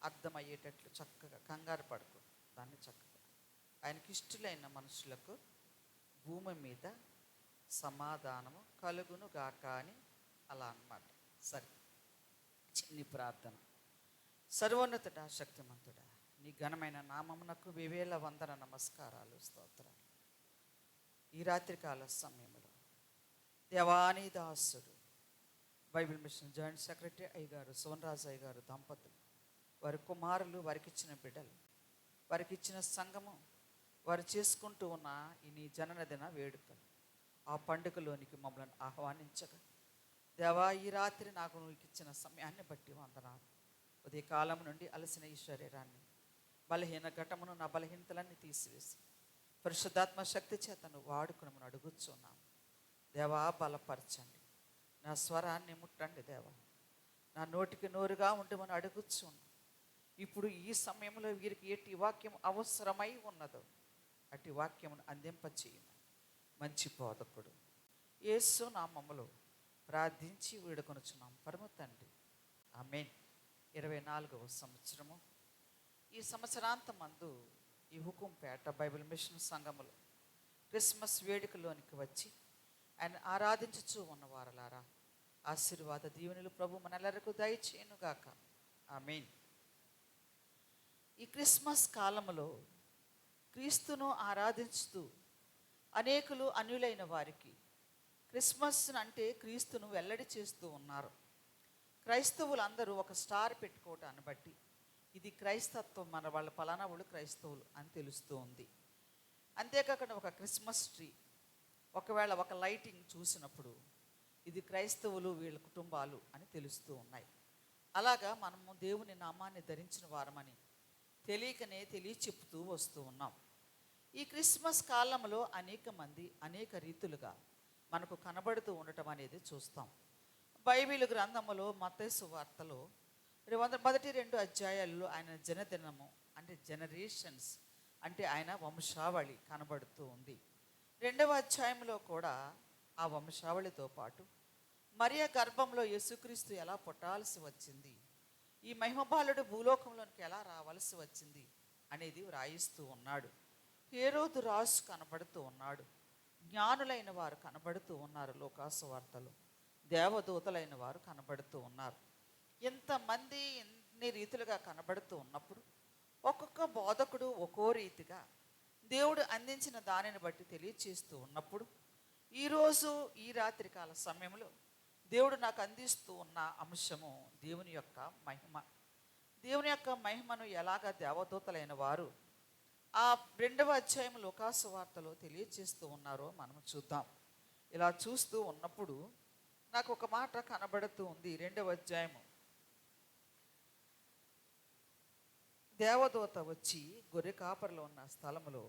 అర్థమయ్యేటట్లు చక్కగా కంగారు పడుకో దాన్ని చక్కగా ఆయనకి ఇష్టలైన మనుషులకు భూమి మీద సమాధానము కలుగును గాక అని అలా అన్నమాట. సరే, చిన్ని ప్రార్థన. సర్వోన్నతుడా, శక్తిమంతుడా, నీ ఘనమైన నామమునకు వివేల వందన నమస్కారాలు, స్తోత్రాలు. ఈ రాత్రికాల సమయంలో దేవాని దాసుడు బైబిల్ మిషన్ జాయింట్ సెక్రటరీ అయ్యగారు సువన్రాజు అయ్యగారు దంపతులు, వారి కుమారులు, వారికి ఇచ్చిన బిడ్డలు, వారికి ఇచ్చిన సంఘము, వారు చేసుకుంటూ ఉన్న ఈ నీ జననదిన వేడుకలు, ఆ పండుగలోనికి మమ్మల్ని ఆహ్వానించగా దేవా, ఈ రాత్రి నాకు నువ్వు ఇచ్చిన సమయాన్ని బట్టి వందనాలు. ఉదయకాలం నుండి అలసిన ఈ శరీరాన్ని, బలహీన ఘటమును, నా బలహీనతలన్నీ తీసివేసి పరిశుద్ధాత్మ శక్తి చేత నువ్వు వాడుకుని అడుగుచున్నాము. దేవా, బలపరచండి, నా స్వరాన్ని ముట్టండి దేవా, నా నోటికి నోరుగా ఉండమని అడుగుచున్నాను. ఇప్పుడు ఈ సమయంలో వీరికి ఎట్టి వాక్యం అవసరమై ఉన్నదో అట్టి వాక్యమును అందింపచేయమని మంచి బోధకుడు యేసు నామములో ప్రార్థించి వేడుకొనుచున్నాం పరమ తండ్రి, ఆమేన్. 24వ సంవత్సరము. ఈ సంవత్సరాంతమందు ఈ హుకుంపేట బైబిల్ మిషన్ సంఘములో క్రిస్మస్ వేడుకలోనికి వచ్చి ఆయన ఆరాధించుచూ ఉన్నవారలారా, ఆశీర్వాద దీవెనలు ప్రభు మనెల్లరకు దయచేయునుగాక, ఆమేన్. ఈ క్రిస్మస్ కాలంలో క్రీస్తును ఆరాధించుతూ అనేకులు అన్యులైన వారికి క్రిస్మస్ అంటే క్రీస్తును వెల్లడి చేస్తూ ఉన్నారు. క్రైస్తవులందరూ ఒక స్టార్ పెట్టుకోవటాన్ని బట్టి ఇది క్రైస్తత్వం, మన వాళ్ళ పలానా వాళ్ళు క్రైస్తవులు అని తెలుస్తూ ఉంది. అంతేకాకుండా ఒక క్రిస్మస్ ట్రీ, ఒకవేళ ఒక లైటింగ్ చూసినప్పుడు ఇది క్రైస్తవులు, వీళ్ళ కుటుంబాలు అని తెలుస్తూ ఉన్నాయి. అలాగా మనము దేవుని నామాన్ని ధరించిన వారమని తెలియకనే తెలియచెప్తూ వస్తూ ఉన్నాం. ఈ క్రిస్మస్ కాలంలో అనేక మంది అనేక రీతులుగా మనకు కనబడుతూ ఉండటం అనేది చూస్తాం. బైబిల్ గ్రంథములో మత్తయి సువార్తలో మొదటి 2 అధ్యాయాల్లో ఆయన జనదినము అంటే జనరేషన్స్ అంటే ఆయన వంశావళి కనబడుతూ ఉంది. 2వ అధ్యాయంలో కూడా ఆ వంశావళితో పాటు మరియ గర్భంలో యేసుక్రీస్తు ఎలా పుట్టాల్సి వచ్చింది, ఈ మహిమబాలుడు భూలోకంలోనికి ఎలా రావాల్సి వచ్చింది అనేది వ్రాయిస్తూ ఉన్నాడు. హేరోదు రాజు కనబడుతూ ఉన్నాడు, జ్ఞానులైన వారు కనబడుతూ ఉన్నారు, లోకాసు వార్తలు దేవదూతలైన వారు కనబడుతూ ఉన్నారు. ఇంతమంది ఎన్ని రీతులుగా కనబడుతూ ఉన్నప్పుడు ఒక్కొక్క బోధకుడు ఒక్కో రీతిగా దేవుడు అందించిన దానిని బట్టి తెలియచేస్తూ ఉన్నప్పుడు ఈరోజు ఈ రాత్రికాల సమయంలో దేవుడు నాకు అందిస్తూ ఉన్న అంశము దేవుని యొక్క మహిమ. దేవుని యొక్క మహిమను ఎలాగ దేవదూతలైన వారు ఆ 2వ అధ్యాయం లోకాసు వార్తలో తెలియచేస్తూ ఉన్నారో మనం చూద్దాం. ఇలా చూస్తూ ఉన్నప్పుడు నాకు ఒక మాట కనబడుతూ ఉంది. 2వ అధ్యాయము, దేవదూత వచ్చి గొర్రె కాపరిలో ఉన్న స్థలములో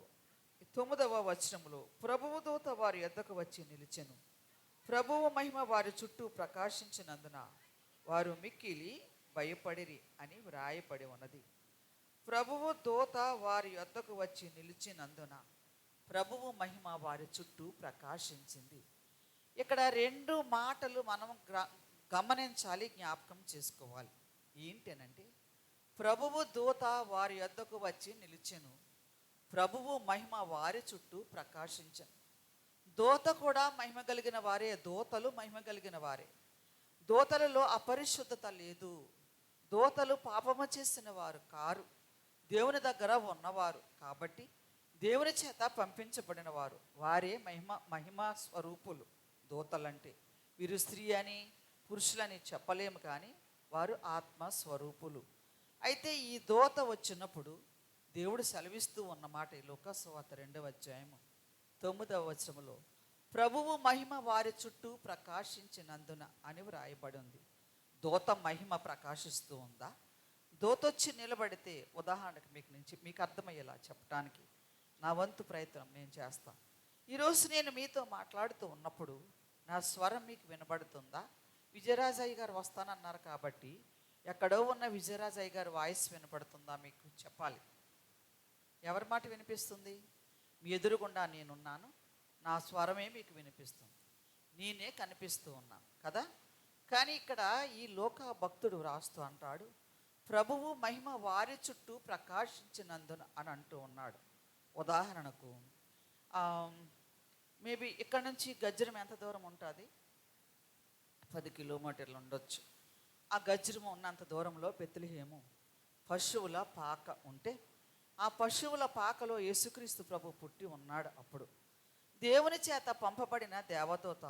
9వ వచనములో ప్రభువు దూత వారి యొద్దకు వచ్చి నిలిచెను, ప్రభువు మహిమ వారి చుట్టూ ప్రకాశించినందున వారు మిక్కిలి భయపడిరి అని వ్రాయబడి ఉన్నది. ప్రభువు దూత వారి యొద్దకు వచ్చి నిలిచినందున ప్రభువు మహిమ వారి చుట్టూ ప్రకాశించింది. ఇక్కడ 2 మాటలు మనం గమనించాలి, జ్ఞాపకం చేసుకోవాలి. ఏంటనంటే, ప్రభువు దూత వారి యొద్దకు వచ్చి నిలిచెను, ప్రభువు మహిమ వారి చుట్టూ ప్రకాశించను. దూత కూడా మహిమ కలిగిన వారే, దూతలు మహిమ కలిగిన వారే. దూతలలో అపరిశుద్ధత లేదు, దూతలు పాపము చేసిన వారు కారు, దేవుని దగ్గర ఉన్నవారు కాబట్టి దేవుని చేత పంపించబడిన వారు, వారే మహిమా స్వరూపులు. దూతలంటే వీరు స్త్రీ అని పురుషులని చెప్పలేము, కానీ వారు ఆత్మస్వరూపులు. అయితే ఈ దూత వచ్చినప్పుడు దేవుడు సెలవిస్తూ ఉన్నమాట ఈ లోకాసు వార్త 2వ అధ్యాయము 9వ వచనములో, ప్రభువు మహిమ వారి చుట్టూ ప్రకాశించినందున అని వ్రాయబడి ఉంది. దూత మహిమ ప్రకాశిస్తూ ఉందా? దూత వచ్చి నిలబడితే, ఉదాహరణకు మీకు అర్థమయ్యేలా చెప్పడానికి నా వంతు ప్రయత్నం నేను చేస్తాను. ఈరోజు నేను మీతో మాట్లాడుతూ ఉన్నప్పుడు నా స్వరం మీకు వినబడుతుందా? విజయరాజయ్య గారు వస్తానన్నారు కాబట్టి ఎక్కడో ఉన్న విజయరాజయ్య గారు వాయిస్ వినపడుతుందా మీకు చెప్పాలి. ఎవరి మాట వినిపిస్తుంది? మీ ఎదురుగుండా నేనున్నాను, నా స్వరమే మీకు వినిపిస్తుంది, నేనే కనిపిస్తూ ఉన్నాను కదా. కానీ ఇక్కడ ఈ లోక భక్తుడు రాస్తూ అంటాడు, ప్రభువు మహిమ వారి చుట్టూ ప్రకాశించినందున అని అంటూ ఉన్నాడు. ఉదాహరణకు మేబీ ఇక్కడ నుంచి గజ్జరం ఎంత దూరం ఉంటుంది? 10 కిలోమీటర్లు ఉండొచ్చు. ఆ గజ్జరము ఉన్నంత దూరంలో బెత్లెహేము పశువుల పాక ఉంటే, ఆ పశువుల పాకలో యేసుక్రీస్తు ప్రభు పుట్టి ఉన్నాడు. అప్పుడు దేవుని చేత పంపబడిన దేవదూత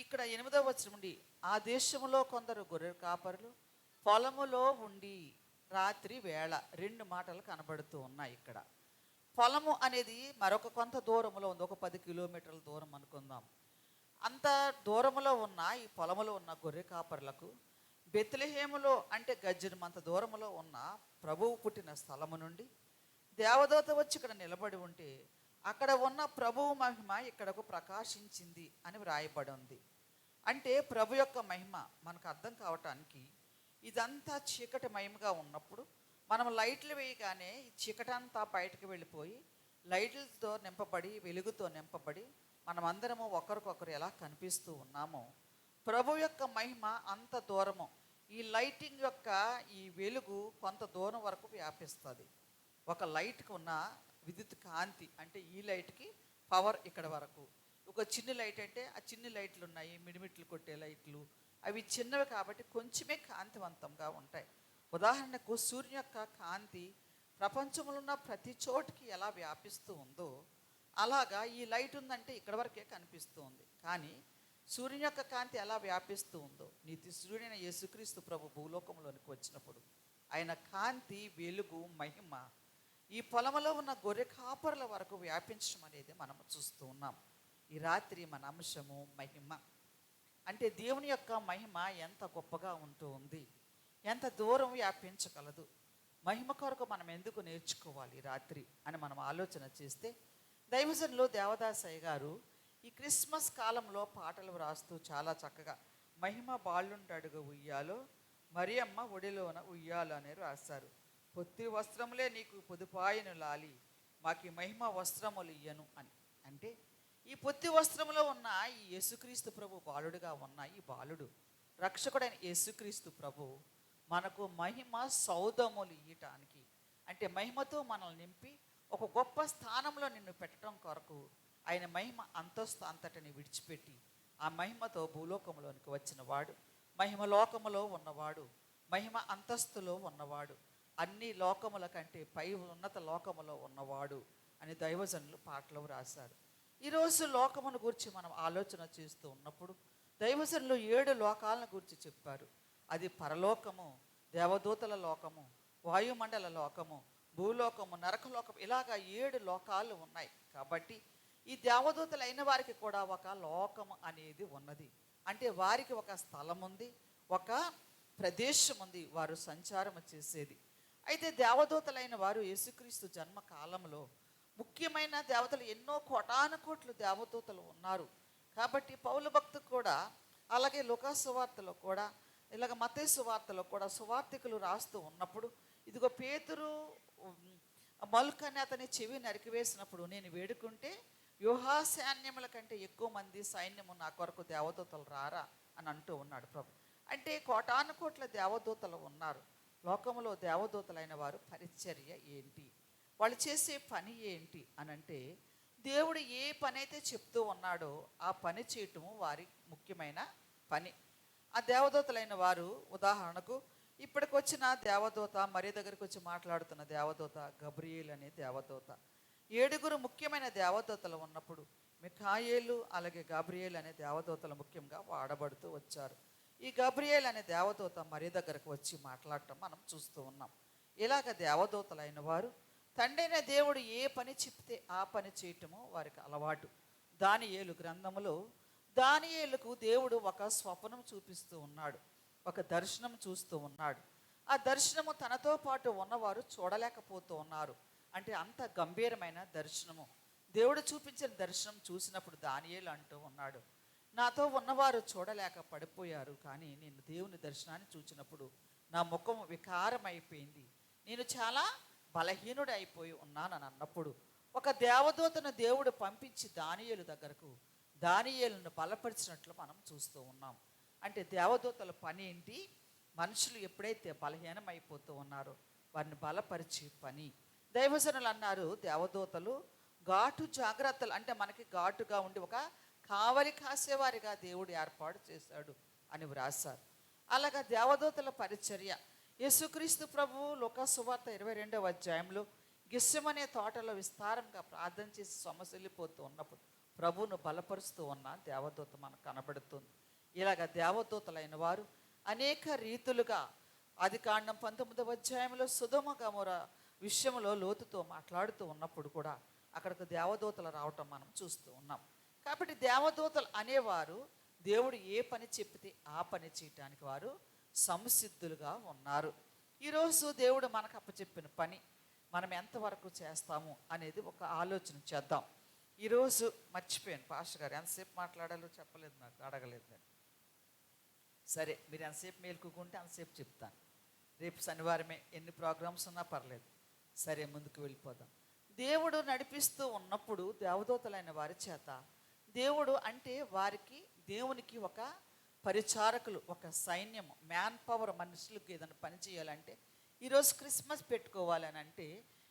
ఇక్కడ 8వ వచనం నుండి, ఆ దేశంలో కొందరు గొర్రె కాపరులు పొలములో ఉండి రాత్రి వేళ 2 మాటలు కనబడుతూ ఉన్నాయి. ఇక్కడ పొలము అనేది మరొక కొంత దూరంలో ఉంది, ఒక 10 కిలోమీటర్ల దూరం అనుకుందాం. అంత దూరంలో ఉన్న ఈ పొలములో ఉన్న గొర్రె కాపరులకు బెత్లెహేములో అంటే గజ్జరం అంత దూరంలో ఉన్న ప్రభువు పుట్టిన స్థలము నుండి దేవదూత వచ్చి ఇక్కడ నిలబడి ఉంటే, అక్కడ ఉన్న ప్రభువు మహిమ ఇక్కడకు ప్రకాశించింది అని వ్రాయబడి ఉంది. అంటే ప్రభు యొక్క మహిమ మనకు అర్థం కావటానికి, ఇదంతా చీకటి మహిమగా ఉన్నప్పుడు మనం లైట్లు వేయగానే ఈ చీకటంతా బయటకు వెళ్ళిపోయి లైట్లతో నింపబడి వెలుగుతో నింపబడి మనమందరము ఒకరికొకరు ఎలా కనిపిస్తూ ఉన్నామో, ప్రభు యొక్క మహిమ అంత దూరము, ఈ లైటింగ్ యొక్క ఈ వెలుగు కొంత దూరం వరకు వ్యాపిస్తుంది. ఒక లైట్కి ఉన్న విద్యుత్ కాంతి అంటే ఈ లైట్కి పవర్ ఇక్కడ వరకు. ఒక చిన్న లైట్ అంటే ఆ చిన్న లైట్లు ఉన్నాయి, మిడిమిట్లు కొట్టే లైట్లు, అవి చిన్నవి కాబట్టి కొంచెమే కాంతివంతంగా ఉంటాయి. ఉదాహరణకు సూర్యుని యొక్క కాంతి ప్రపంచంలో ఉన్న ప్రతి చోటికి ఎలా వ్యాపిస్తూ ఉందో, అలాగా ఈ లైట్ ఉందంటే ఇక్కడ వరకే కనిపిస్తూ ఉంది. కానీ సూర్యుని యొక్క కాంతి ఎలా వ్యాపిస్తూ ఉందో, నీతి సూర్యుడైన యేసుక్రీస్తు ప్రభు భూలోకంలోనికి వచ్చినప్పుడు ఆయన కాంతి వెలుగు మహిమ ఈ పొలంలో ఉన్న గొర్రె కాపరుల వరకు వ్యాపించడం అనేది మనం చూస్తూ ఉన్నాం. ఈ రాత్రి మన అంశము మహిమ. అంటే దేవుని యొక్క మహిమ ఎంత గొప్పగా ఉంటూ ఉంది, ఎంత దూరం వ్యాపించగలదు, మహిమ కొరకు మనం ఎందుకు నేర్చుకోవాలి రాత్రి అని మనం ఆలోచన చేస్తే, దైవజనులు దేవదాసయ్య గారు ఈ క్రిస్మస్ కాలంలో పాటలు వ్రాస్తూ చాలా చక్కగా మహిమ బాళ్ళుండడుగు ఉయ్యాలో మరియమ్మ ఒడిలోన ఉయ్యాలో అని రాశారు. పొత్తి వస్త్రములే నీకు పొదుపాయను లాలి, మాకి మహిమ వస్త్రములు ఇయ్యను అని. అంటే ఈ పొత్తి వస్త్రములో ఉన్న ఈ యేసుక్రీస్తు ప్రభు బాలుడుగా ఉన్న ఈ బాలుడు రక్షకుడైన యేసుక్రీస్తు ప్రభు మనకు మహిమ సౌధములు ఇయ్యటానికి, అంటే మహిమతో మనల్ని నింపి ఒక గొప్ప స్థానంలో నిన్ను పెట్టడం కొరకు ఆయన మహిమ అంతస్తు అంతటిని విడిచిపెట్టి ఆ మహిమతో భూలోకంలోనికి వచ్చిన వాడు, మహిమ లోకములో ఉన్నవాడు, మహిమ అంతస్తులో ఉన్నవాడు, అన్ని లోకముల కంటే పై ఉన్నత లోకములో ఉన్నవాడు అని దైవజనులు పాటలు రాశారు. ఈరోజు లోకమును గురించి మనం ఆలోచన చేస్తూ ఉన్నప్పుడు దైవజనులు 7 లోకాలను గురించి చెప్పారు. అది పరలోకము, దేవదూతల లోకము, వాయుమండల లోకము, భూలోకము, నరకలోకము, ఇలాగా 7 లోకాలు ఉన్నాయి. కాబట్టి ఈ దేవదూతలు అయిన వారికి కూడా ఒక లోకము అనేది ఉన్నది. అంటే వారికి ఒక స్థలం ఉంది, ఒక ప్రదేశం ఉంది, వారు సంచారం చేసేది. అయితే దేవదూతలైన వారు యేసుక్రీస్తు జన్మ కాలంలో ముఖ్యమైన దేవతలు ఎన్నో కోటాను కోట్లు దేవదూతలు ఉన్నారు. కాబట్టి పౌలు భక్తుడు కూడా, అలాగే లూకా సువార్తలో కూడా, ఇలాగ మత్తయి సువార్తలో కూడా సువార్తికులు రాస్తూ ఉన్నప్పుడు, ఇదిగో పేతురు మల్కని అతని చెవి నరికివేసినప్పుడు నేను వేడుకుంటే వ్యూహా సైన్యముల కంటే ఎక్కువ మంది సైన్యము నా కొరకు దేవదూతలు రారా అని అంటూ ఉన్నాడు ప్రభు. అంటే కోటాను కోట్ల దేవదూతలు ఉన్నారు. లోకంలో దేవదూతలైన వారు పరిచర్య ఏంటి, వాళ్ళు చేసే పని ఏంటి అని అంటే, దేవుడు ఏ పని అయితే చెప్తూ ఉన్నాడో ఆ పని చేయటము వారి ముఖ్యమైన పని. ఆ దేవదూతలైన వారు ఉదాహరణకు ఇప్పటికి వచ్చిన దేవదూత, మరి దగ్గరికి వచ్చి మాట్లాడుతున్న దేవదూత గబ్రియేల్ అనే దేవదూత, 7 ముఖ్యమైన దేవదూతలు ఉన్నప్పుడు మిఖాయేలు అలాగే గబ్రియేల్ అనే దేవదూతలు ముఖ్యంగా వాడబడుతూ వచ్చారు. ఈ గబ్రియేల్ అనే దేవదూత మరి దగ్గరకు వచ్చి మాట్లాడటం మనం చూస్తూ ఉన్నాం. ఇలాగ దేవదూతలైన వారు తండ్రైన దేవుడు ఏ పని చెప్తే ఆ పని చేయటము వారికి అలవాటు. దానియేలు గ్రంథములో దానియేలుకు దేవుడు ఒక స్వప్నం చూపిస్తూ ఉన్నాడు, ఒక దర్శనం చూస్తూ ఉన్నాడు. ఆ దర్శనము తనతో పాటు ఉన్నవారు చూడలేకపోతూ ఉన్నారు. అంటే అంత గంభీరమైన దర్శనము. దేవుడు చూపించిన దర్శనం చూసినప్పుడు దానియేలు అంటూ ఉన్నాడు, నాతో ఉన్నవారు చూడలేక పడిపోయారు, కానీ నేను దేవుని దర్శనాన్ని చూసినప్పుడు నా ముఖం వికారమైపోయింది, నేను చాలా బలహీనుడు అయిపోయి ఉన్నానని అన్నప్పుడు ఒక దేవదూతను దేవుడు పంపించి దానియేలు దగ్గరకు దానియేలును బలపరిచినట్లు మనం చూస్తూ ఉన్నాం. అంటే దేవదూతల పని ఏంటి, మనుషులు ఎప్పుడైతే బలహీనమైపోతూ ఉన్నారో వారిని బలపరిచే పని. దైవజనులు అన్నారు, దేవదూతలు ఘాటు జాగ్రత్తలు, అంటే మనకి ఘాటుగా ఉండి ఒక కావలి కాసేవారిగా దేవుడు ఏర్పాటు చేశాడు అని వ్రాసారు. అలాగా దేవదూతల పరిచర్య. యేసుక్రీస్తు ప్రభువు లూకా సువార్త 22వ అధ్యాయంలో గిస్సెమనే తోటలో విస్తారంగా ప్రార్థన చేసి సొమ్మసిల్లిపోతూ ఉన్నప్పుడు ప్రభువును బలపరుస్తూ ఉన్న దేవదూత మనకు కనబడుతుంది. ఇలాగ దేవదూతలైన వారు అనేక రీతులుగా ఆదికాండం 19వ అధ్యాయంలో సొదొమ గొమొర్ర విషయంలో లోతుతో మాట్లాడుతూ ఉన్నప్పుడు కూడా అక్కడికి దేవదూతలు రావటం మనం చూస్తూ ఉన్నాం. కాబట్టి దేవదూతలు అనేవారు దేవుడు ఏ పని చెప్తే ఆ పని చేయటానికి వారు సంసిద్ధులుగా ఉన్నారు. ఈరోజు దేవుడు మనకు అప్పచెప్పిన పని మనం ఎంతవరకు చేస్తాము అనేది ఒక ఆలోచన చేద్దాం. ఈరోజు మర్చిపోయాను, పాస్టర్ గారు ఎంతసేపు మాట్లాడాలో చెప్పలేదు, నాకు అడగలేదు నేను. సరే, మీరు ఎంతసేపు మేలుకుంటే అంతసేపు చెప్తాను. రేపు శనివారమే, ఎన్ని ప్రోగ్రామ్స్ ఉన్నా పర్లేదు. సరే, ముందుకు వెళ్ళిపోదాం. దేవుడు నడిపిస్తూ ఉన్నప్పుడు దేవదూతలైన వారి చేత దేవుడు అంటే వారికి దేవునికి ఒక పరిచారకులు, ఒక సైన్యం, మ్యాన్ పవర్. మనుషులకు ఏదైనా పని చేయాలంటే ఈరోజు క్రిస్మస్ పెట్టుకోవాలని అంటే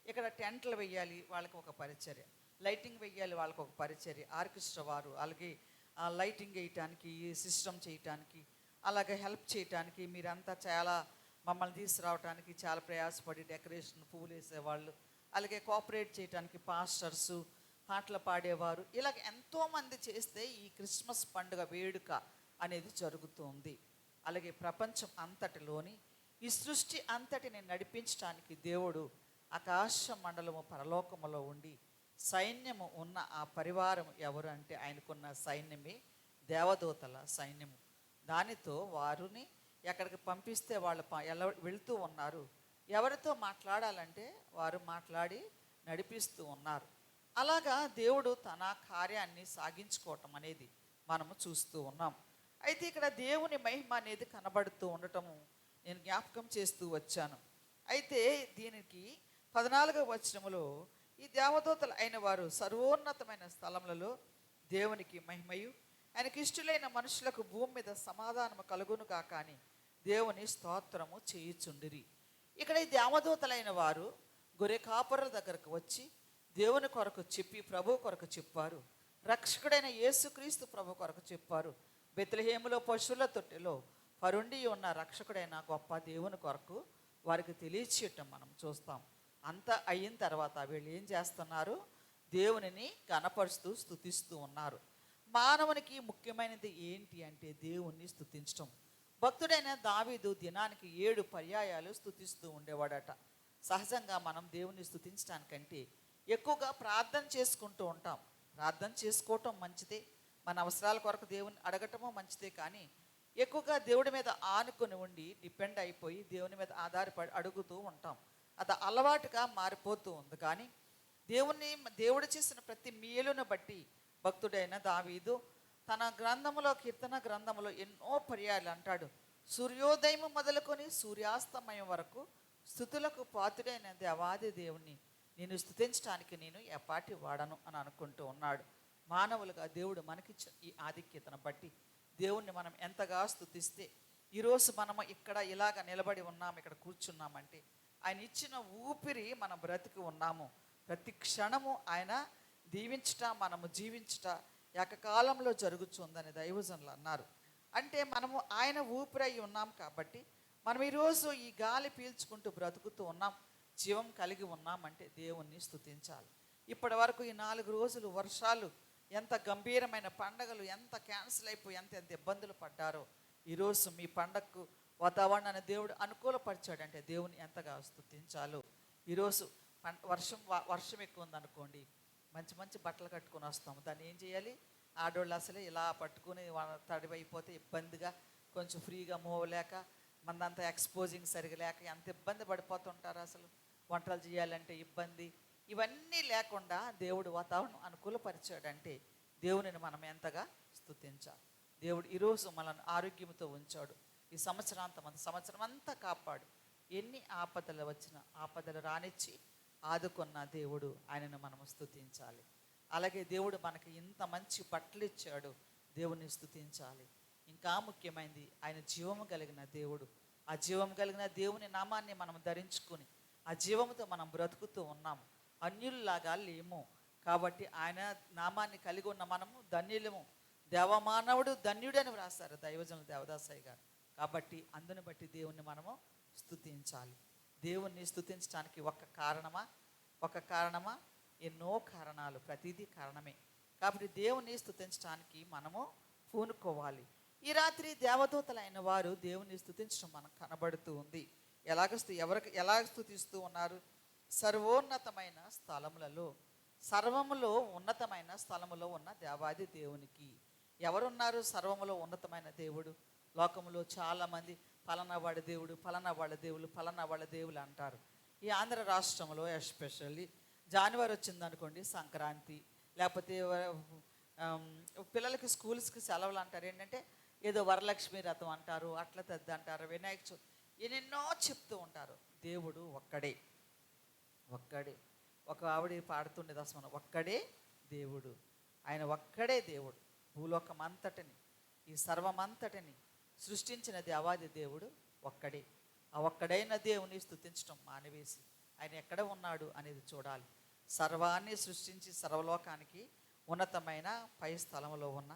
ఇక్కడ టెంట్లు వేయాలి, వాళ్ళకి ఒక పరిచర్య. లైటింగ్ వేయాలి, వాళ్ళకి ఒక పరిచర్య. ఆర్కెస్ట్రా వారు అలాగే లైటింగ్ వేయటానికి, సిస్టమ్ చేయటానికి, అలాగే హెల్ప్ చేయటానికి మీరంతా చాలా మమ్మల్ని తీసుకురావడానికి చాలా ప్రయాసపడి డెకరేషన్ పువ్వులు వేసేవాళ్ళు, అలాగే కోఆపరేట్ చేయడానికి పాస్టర్సు, పాటలు పాడేవారు, ఇలాగ ఎంతోమంది చేస్తే ఈ క్రిస్మస్ పండుగ వేడుక అనేది జరుగుతుంది. అలాగే ప్రపంచం అంతటిలోని ఈ సృష్టి అంతటిని నడిపించడానికి దేవుడు ఆకాశ మండలము పరలోకములో ఉండి సైన్యము ఉన్న ఆ పరివారం ఎవరు అంటే ఆయనకున్న సైన్యమే దేవదూతల సైన్యము. దానితో వారిని ఎక్కడికి పంపిస్తే వాళ్ళు ఎలా వెళుతూ ఉన్నారు, ఎవరితో మాట్లాడాలంటే వారు మాట్లాడి నడిపిస్తూ ఉన్నారు. అలాగా దేవుడు తన కార్యాన్ని సాగించుకోవటం అనేది మనము చూస్తూ ఉన్నాం. అయితే ఇక్కడ దేవుని మహిమ అనేది కనబడుతూ ఉండటము నేను జ్ఞాపకం చేస్తూ వచ్చాను. అయితే దీనికి 14వ వచనములో ఈ దేవదూతలు అయిన వారు సర్వోన్నతమైన స్థలములలో దేవునికి మహిమయు ఆయనకి ఇష్టలైన మనుషులకు భూమి మీద సమాధానము కలుగును కాక అని దేవుని స్తోత్రము చేయుచుండిరి. ఇక్కడ ఈ దేవదూతలైన వారు గొర్రె కాపరుల దగ్గరకు వచ్చి దేవుని కొరకు చెప్పి ప్రభు కొరకు చెప్పారు. రక్షకుడైన యేసుక్రీస్తు ప్రభు కొరకు చెప్పారు. బెత్లెహేములో పశువుల తొట్టెలో పరుండి ఉన్న రక్షకుడైన గొప్ప దేవుని కొరకు వారికి తెలియచేయటం మనం చూస్తాం. అంతా అయిన తర్వాత వీళ్ళు ఏం చేస్తున్నారు, దేవునిని గణపరుస్తూ స్తుతిస్తూ ఉన్నారు. మానవునికి ముఖ్యమైనది ఏంటి అంటే దేవుణ్ణి స్తుతించటం. భక్తుడైన దావీదు దినానికి 7 పర్యాయాలు స్తుతిస్తూ ఉండేవాడట. సహజంగా మనం దేవుణ్ణి స్తుతించడానికంటే ఎక్కువగా ప్రార్థన చేసుకుంటూ ఉంటాం. ప్రార్థన చేసుకోవటం మంచిదే, మన అవసరాల కొరకు దేవుని అడగటము మంచిదే. కానీ ఎక్కువగా దేవుడి మీద ఆనుకొని ఉండి డిపెండ్ అయిపోయి దేవుని మీద ఆధారపడి అడుగుతూ ఉంటాం. అది అలవాటుగా మారిపోతూ ఉంది. కానీ దేవుడు చేసిన ప్రతి మేలును బట్టి భక్తుడైన దావీదు తన గ్రంథములో, కీర్తన గ్రంథములో ఎన్నో పర్యాయాలు అంటాడు, సూర్యోదయం మొదలుకొని సూర్యాస్తమయం వరకు స్తుతులకు పాత్రుడైన దేవాది దేవుణ్ణి నేను స్తుతించడానికి నేను ఎపాటి వాడను అని అనుకుంటూ ఉన్నాడు. మానవులుగా దేవుడు మనకిచ్చిన ఈ ఆధిక్యతను బట్టి దేవుణ్ణి మనం ఎంతగా స్తుతిస్తే ఈరోజు మనము ఇక్కడ ఇలాగ నిలబడి ఉన్నాము, ఇక్కడ కూర్చున్నామంటే ఆయన ఇచ్చిన ఊపిరి మనం బ్రతికి ఉన్నాము. ప్రతి క్షణము ఆయన దీవించుట, మనము జీవించుట ఏకకాలంలో జరుగుతుందని దైవజనులు అన్నారు. అంటే మనము ఆయన ఊపిరై ఉన్నాం కాబట్టి మనం ఈరోజు ఈ గాలి పీల్చుకుంటూ బ్రతుకుతూ ఉన్నాం, జీవం కలిగి ఉన్నామంటే దేవుణ్ణి స్తుతించాలి. ఇప్పటి వరకు ఈ 4 రోజులు వర్షాలు, ఎంత గంభీరమైన పండగలు, ఎంత క్యాన్సిల్ అయిపోయి ఎంత ఇబ్బందులు పడ్డారో, ఈరోజు మీ పండగకు వాతావరణాన్ని దేవుడు అనుకూలపరిచాడంటే దేవుని ఎంతగా స్తుతించాలో. ఈరోజు వర్షం ఎక్కువ ఉందనుకోండి, మంచి మంచి బట్టలు కట్టుకొని వస్తాము, దాన్ని ఏం చేయాలి, ఆడోళ్ళు అసలే ఇలా పట్టుకుని తడివైపోతే ఇబ్బందిగా, కొంచెం ఫ్రీగా మూవ్ లేక, మనదంతా ఎక్స్పోజింగ్ సరిగా లేక ఎంత ఇబ్బంది పడిపోతుంటారు. అసలు వంటలు చేయాలంటే ఇబ్బంది. ఇవన్నీ లేకుండా దేవుడు వాతావరణం అనుకూలపరిచాడంటే దేవునిని మనం ఎంతగా స్తుతించాలి. దేవుడు ఈరోజు మనల్ని ఆరోగ్యంతో ఉంచాడు. ఈ సంవత్సరం అంతా కాపాడు. ఎన్ని ఆపదలు వచ్చినా ఆపదలు రానిచ్చి ఆదుకున్న దేవుడు, ఆయనను మనం స్తుతించాలి. అలాగే దేవుడు మనకి ఇంత మంచి బట్టలు ఇచ్చాడు, దేవుణ్ణి స్తుతించాలి. ఇంకా ముఖ్యమైనది ఆయన జీవము కలిగిన దేవుడు, ఆ జీవం కలిగిన దేవుని నామాన్ని మనం ధరించుకొని ఆ జీవంతో మనం బ్రతుకుతూ ఉన్నాము, అన్యుల్లాగా లేము. కాబట్టి ఆయన నామాన్ని కలిగి ఉన్న మనము ధన్యులము. దేవమానవుడు ధన్యుడని వ్రాస్తారు దైవజనులు దేవదాసయ్య గారు. కాబట్టి అందుని బట్టి దేవుణ్ణి మనము స్తుతించాలి. దేవుణ్ణి స్తుతించడానికి ఒక కారణమా ఎన్నో కారణాలు, ప్రతిదీ కారణమే. కాబట్టి దేవుణ్ణి స్తుతించడానికి మనము పూనుకోవాలి. ఈ రాత్రి దేవదూతలైన వారు దేవుణ్ణి స్తుతించడం మనకు కనబడుతూ ఉంది. ఎలా స్తుతిస్తూ ఉన్నారు? సర్వోన్నతమైన స్థలములలో, సర్వములో ఉన్నతమైన స్థలములో ఉన్న దేవాది దేవునికి. ఎవరున్నారు సర్వములో ఉన్నతమైన దేవుడు? లోకములో చాలామంది పలానా వాళ్ళ దేవుడు, పలానా వాళ్ళ దేవుడు, పలానా వాళ్ళ దేవుడు అంటారు. ఈ ఆంధ్ర రాష్ట్రంలో ఎస్పెషల్లీ జనవరి వచ్చిందనుకోండి, సంక్రాంతి, లేకపోతే పిల్లలకి స్కూల్స్కి సెలవులు అంటారు. ఏంటంటే ఏదో వరలక్ష్మి రథం అంటారు, అట్ల తద్ది అంటారు, వినాయక చవితి, ఎన్నెన్నో చెప్తూ ఉంటారు. దేవుడు ఒక్కడే. ఒక ఆవిడ పాడుతుండేది అసలు, ఒక్కడే దేవుడు, ఆయన ఒక్కడే దేవుడు. భూలోకం అంతటిని, ఈ సర్వమంతటిని సృష్టించిన దేవాది దేవుడు ఒక్కడే. ఆ ఒక్కడైన దేవుని స్తుతించడం మానివేసి ఆయన ఎక్కడ ఉన్నాడు అనేది చూడాలి. సర్వాన్ని సృష్టించి సర్వలోకానికి ఉన్నతమైన పై స్థలంలో ఉన్న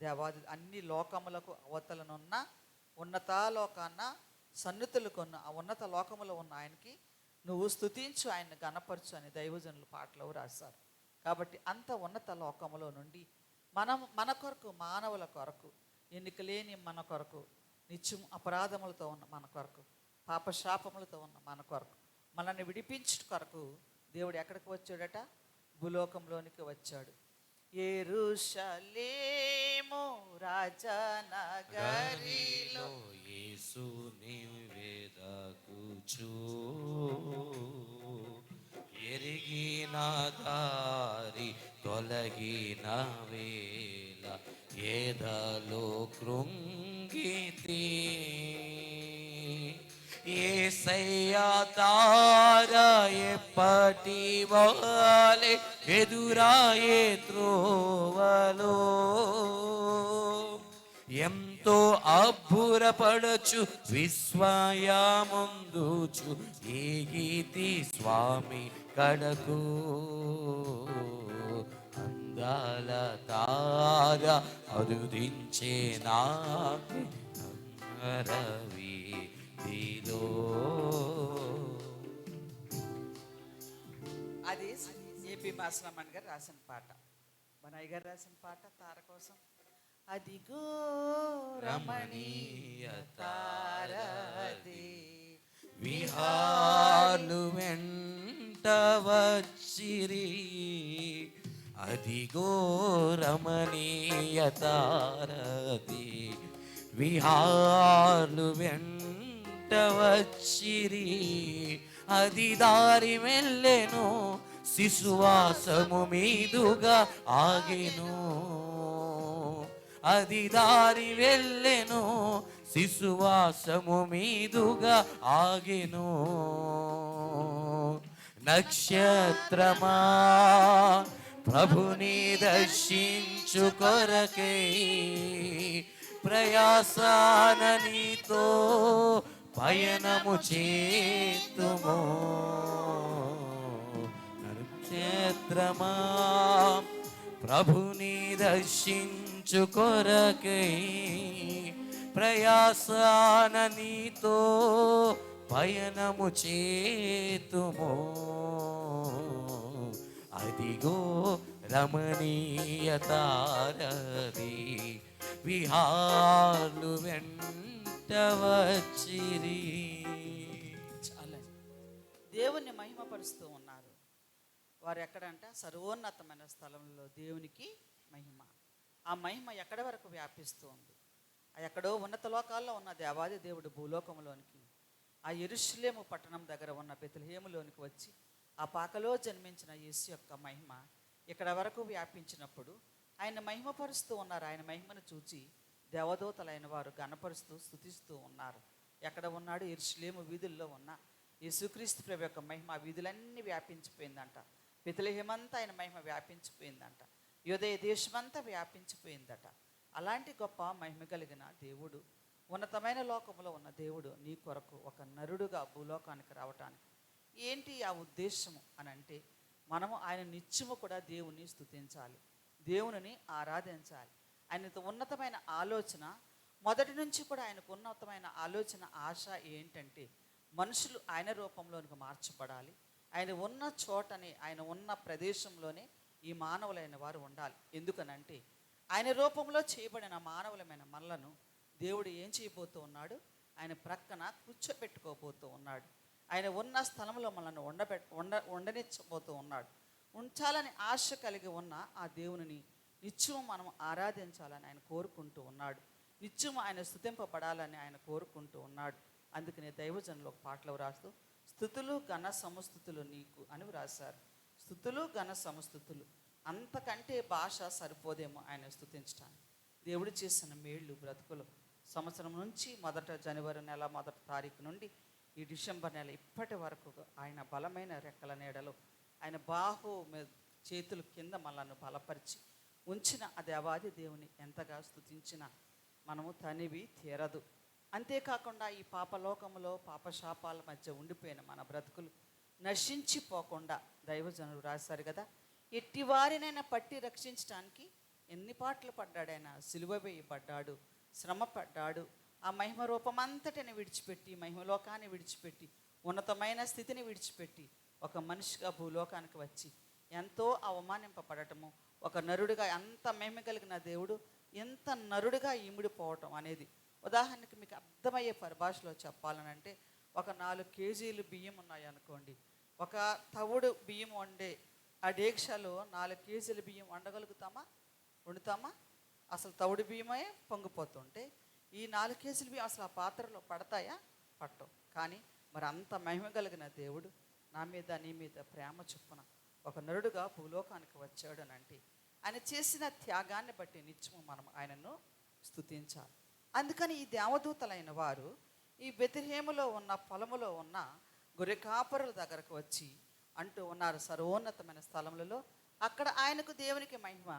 దేవాది, అన్ని లోకములకు అవతలనున్న ఉన్నతాలోకాన్న సన్నితులకున్న ఆ ఉన్నత లోకములో ఉన్న ఆయనకి నువ్వు స్తుతించు, ఆయన్ని గణపరచు అని దైవజనులు పాటలో రాశారు. కాబట్టి అంత ఉన్నత లోకములో నుండి మన కొరకు, మానవుల కొరకు, ఎన్నిక లేని మన కొరకు, నిత్యం అపరాధములతో ఉన్న మన కొరకు, పాపశాపములతో ఉన్న మన కొరకు, మనల్ని విడిపించుట కొరకు దేవుడు ఎక్కడికి వచ్చాడట? భూలోకంలోనికి వచ్చాడు. యెరూషలేము రాజనగరిలో యేసుని వెదకుచు, ఎరిగిన దారి తొలగిన వేళ ఏదలో కృంగితి. యేసయ్యా తార ఎప్పటి వాలే ఎదురాయే త్రోవలో, ఎంతో అబ్బురపడచు విస్మయముందుచు ఏగితి స్వామి కడకు. అందాల తార అరుదించే నాకి రవిలో. అది ఏపీ మాసలమ్మన్ గారు రాసిన పాట, మన అయ్య గారు రాసిన పాట తార కోసం. అదిగో రమణీయ తారది, విహాలు వెంట వచ్చిరి. అదిగో రమణీయ తారది, విహాలు వెంట వచ్చిరి. అది దారి వెళ్ళెను, శిశువాసము మీదుగా ఆగెను. అది దారి వెళ్ళెను, శిశువాసము మీదుగా ఆగెను. నక్షత్రమా ప్రభుని దర్శించు కొరకై, ప్రయాసాన నీతో పయనము చేతుము. నక్షత్రమా ప్రభుని దర్శించు కొరకై, ప్రయాసాన నీతో పయనము చేతుము. అదిగో రమణీయ తారది, విహాలు వెంట వచ్చిరి. చాలా దేవుణ్ణి మహిమపరుస్తూ ఉన్నారు వారు. ఎక్కడంట? సర్వోన్నతమైన స్థలంలో దేవునికి మహిమ. ఆ మహిమ ఎక్కడి వరకు వ్యాపిస్తూ ఉంది? ఎక్కడో ఉన్నత లోకాల్లో ఉన్న దేవాది దేవుడు భూలోకంలోనికి, ఆ యెరూషలేము పట్టణం దగ్గర ఉన్న బెత్లెహేములోనికి వచ్చి ఆ పాకలో జన్మించిన యేసు యొక్క మహిమ ఇక్కడ వరకు వ్యాపించినప్పుడు ఆయన మహిమపరుస్తూ ఉన్నారు. ఆయన మహిమను చూచి దేవదూతలైన వారు గణపరుస్తూ స్తుతిస్తూ ఉన్నారు. ఎక్కడ ఉన్నాడు? యెరూషలేము వీధుల్లో ఉన్న యేసుక్రీస్తు ప్రభు యొక్క మహిమ వీధులన్నీ వ్యాపించిపోయిందంట. బెత్లెహేమంతా ఆయన మహిమ వ్యాపించిపోయిందంట. యూదయ దేశమంతా వ్యాపించిపోయిందట. అలాంటి గొప్ప మహిమ కలిగిన దేవుడు ఉన్నతమైన లోకంలో ఉన్న దేవుడు నీ కొరకు ఒక నరుడుగా భూలోకానికి రావటానికి ఏంటి ఆ ఉద్దేశము అని అంటే, మనము ఆయన నిత్యము కూడా దేవుణ్ణి స్తుతించాలి, దేవునిని ఆరాధించాలి. ఆయనతో ఉన్నతమైన ఆలోచన మొదటి నుంచి కూడా ఆయనకు ఉన్నతమైన ఆలోచన, ఆశ ఏంటంటే మనుషులు ఆయన రూపంలోనికి మార్చబడాలి. ఆయన ఉన్న చోటనే, ఆయన ఉన్న ప్రదేశంలోనే ఈ మానవులైన వారు ఉండాలి. ఎందుకనంటే ఆయన రూపంలో చేయబడిన మానవులమైన మనలను దేవుడు ఏం చేయబోతూ ఉన్నాడు? ఆయన ప్రక్కన కూర్చోబెట్టుకోబోతూ ఉన్నాడు. ఆయన ఉన్న స్థలంలో మనల్ని ఉండనిచ్చబోతూ ఉన్నాడు. ఉంచాలని ఆశ కలిగి ఉన్న ఆ దేవునిని నిత్యం మనం ఆరాధించాలని ఆయన కోరుకుంటూ ఉన్నాడు. నిత్యం ఆయన స్తుతింపబడాలని ఆయన కోరుకుంటూ ఉన్నాడు. అందుకనే దైవజనులు ఒక పాటలో వ్రాస్తూ స్తుతులు ఘన సమస్తుతులు నీకు అని వ్రాశారు. స్తుతులు ఘన సమస్తుతులు, అంతకంటే భాష సరిపోదేమో ఆయన స్తుతించడానికి. దేవుడు చేసిన మేళ్ళు బ్రతుకులు సంవత్సరం నుంచి జనవరి నెల 1వ తారీఖు నుండి ఈ డిసెంబర్ నెల ఇప్పటి వరకు ఆయన బలమైన రెక్కల నీడలో ఆయన చేతుల కింద మనల్ని బలపరిచి ఉంచిన ఆ దేవాది దేవుని ఎంతగా స్తుతించిన మనము తనివి తీరదు. అంతేకాకుండా ఈ పాపలోకములో పాపశాపాల మధ్య ఉండిపోయిన మన బ్రతుకులు నశించిపోకుండా దైవజనులు రాశారు కదా, ఎట్టివారినైనా పట్టి రక్షించడానికి ఎన్ని పాటలు పడ్డాడు ఆయన. సిలువ వేయబడ్డాడు, శ్రమ పడ్డాడు, ఆ మహిమ రూపమంతటిని విడిచిపెట్టి, మహిమలోకాన్ని విడిచిపెట్టి, ఉన్నతమైన స్థితిని విడిచిపెట్టి ఒక మనిషిగా భూలోకానికి వచ్చి ఎంతో అవమానింపబడటము, ఒక నరుడిగా అంత మహిమ కలిగిన దేవుడు ఎంత నరుడిగా ఇమిడిపోవటం అనేది. ఉదాహరణకి మీకు అర్థమయ్యే పరిభాషలో చెప్పాలనంటే, ఒక 4 కేజీలు బియ్యం ఉన్నాయి అనుకోండి. ఒక తవుడు బియ్యం వండే ఆ డేక్షలో 4 కేజీల బియ్యం వండుతామా? అసలు తవుడు బియ్యమే పొంగిపోతుంటే ఈ 4 కేజీల బియ్యం అసలు ఆ పాత్రలో పడతాయా? పట్టవు. కానీ మరి అంత మహిమ కలిగిన దేవుడు నా మీద నీ మీద ప్రేమ చొప్పున ఒక నరుడుగా భూలోకానికి వచ్చాడు అని అంటే ఆయన చేసిన త్యాగాన్ని బట్టి నిత్యము మనం ఆయనను స్తుతించాలి. అందుకని ఈ దేవదూతలైన వారు ఈ బెత్లెహేములో ఉన్న పొలములో ఉన్న గొర్రె కాపరుల దగ్గరకు వచ్చి అంటూ ఉన్నారు, సర్వోన్నతమైన స్థలములలో అక్కడ ఆయనకు దేవునికి మహిమ,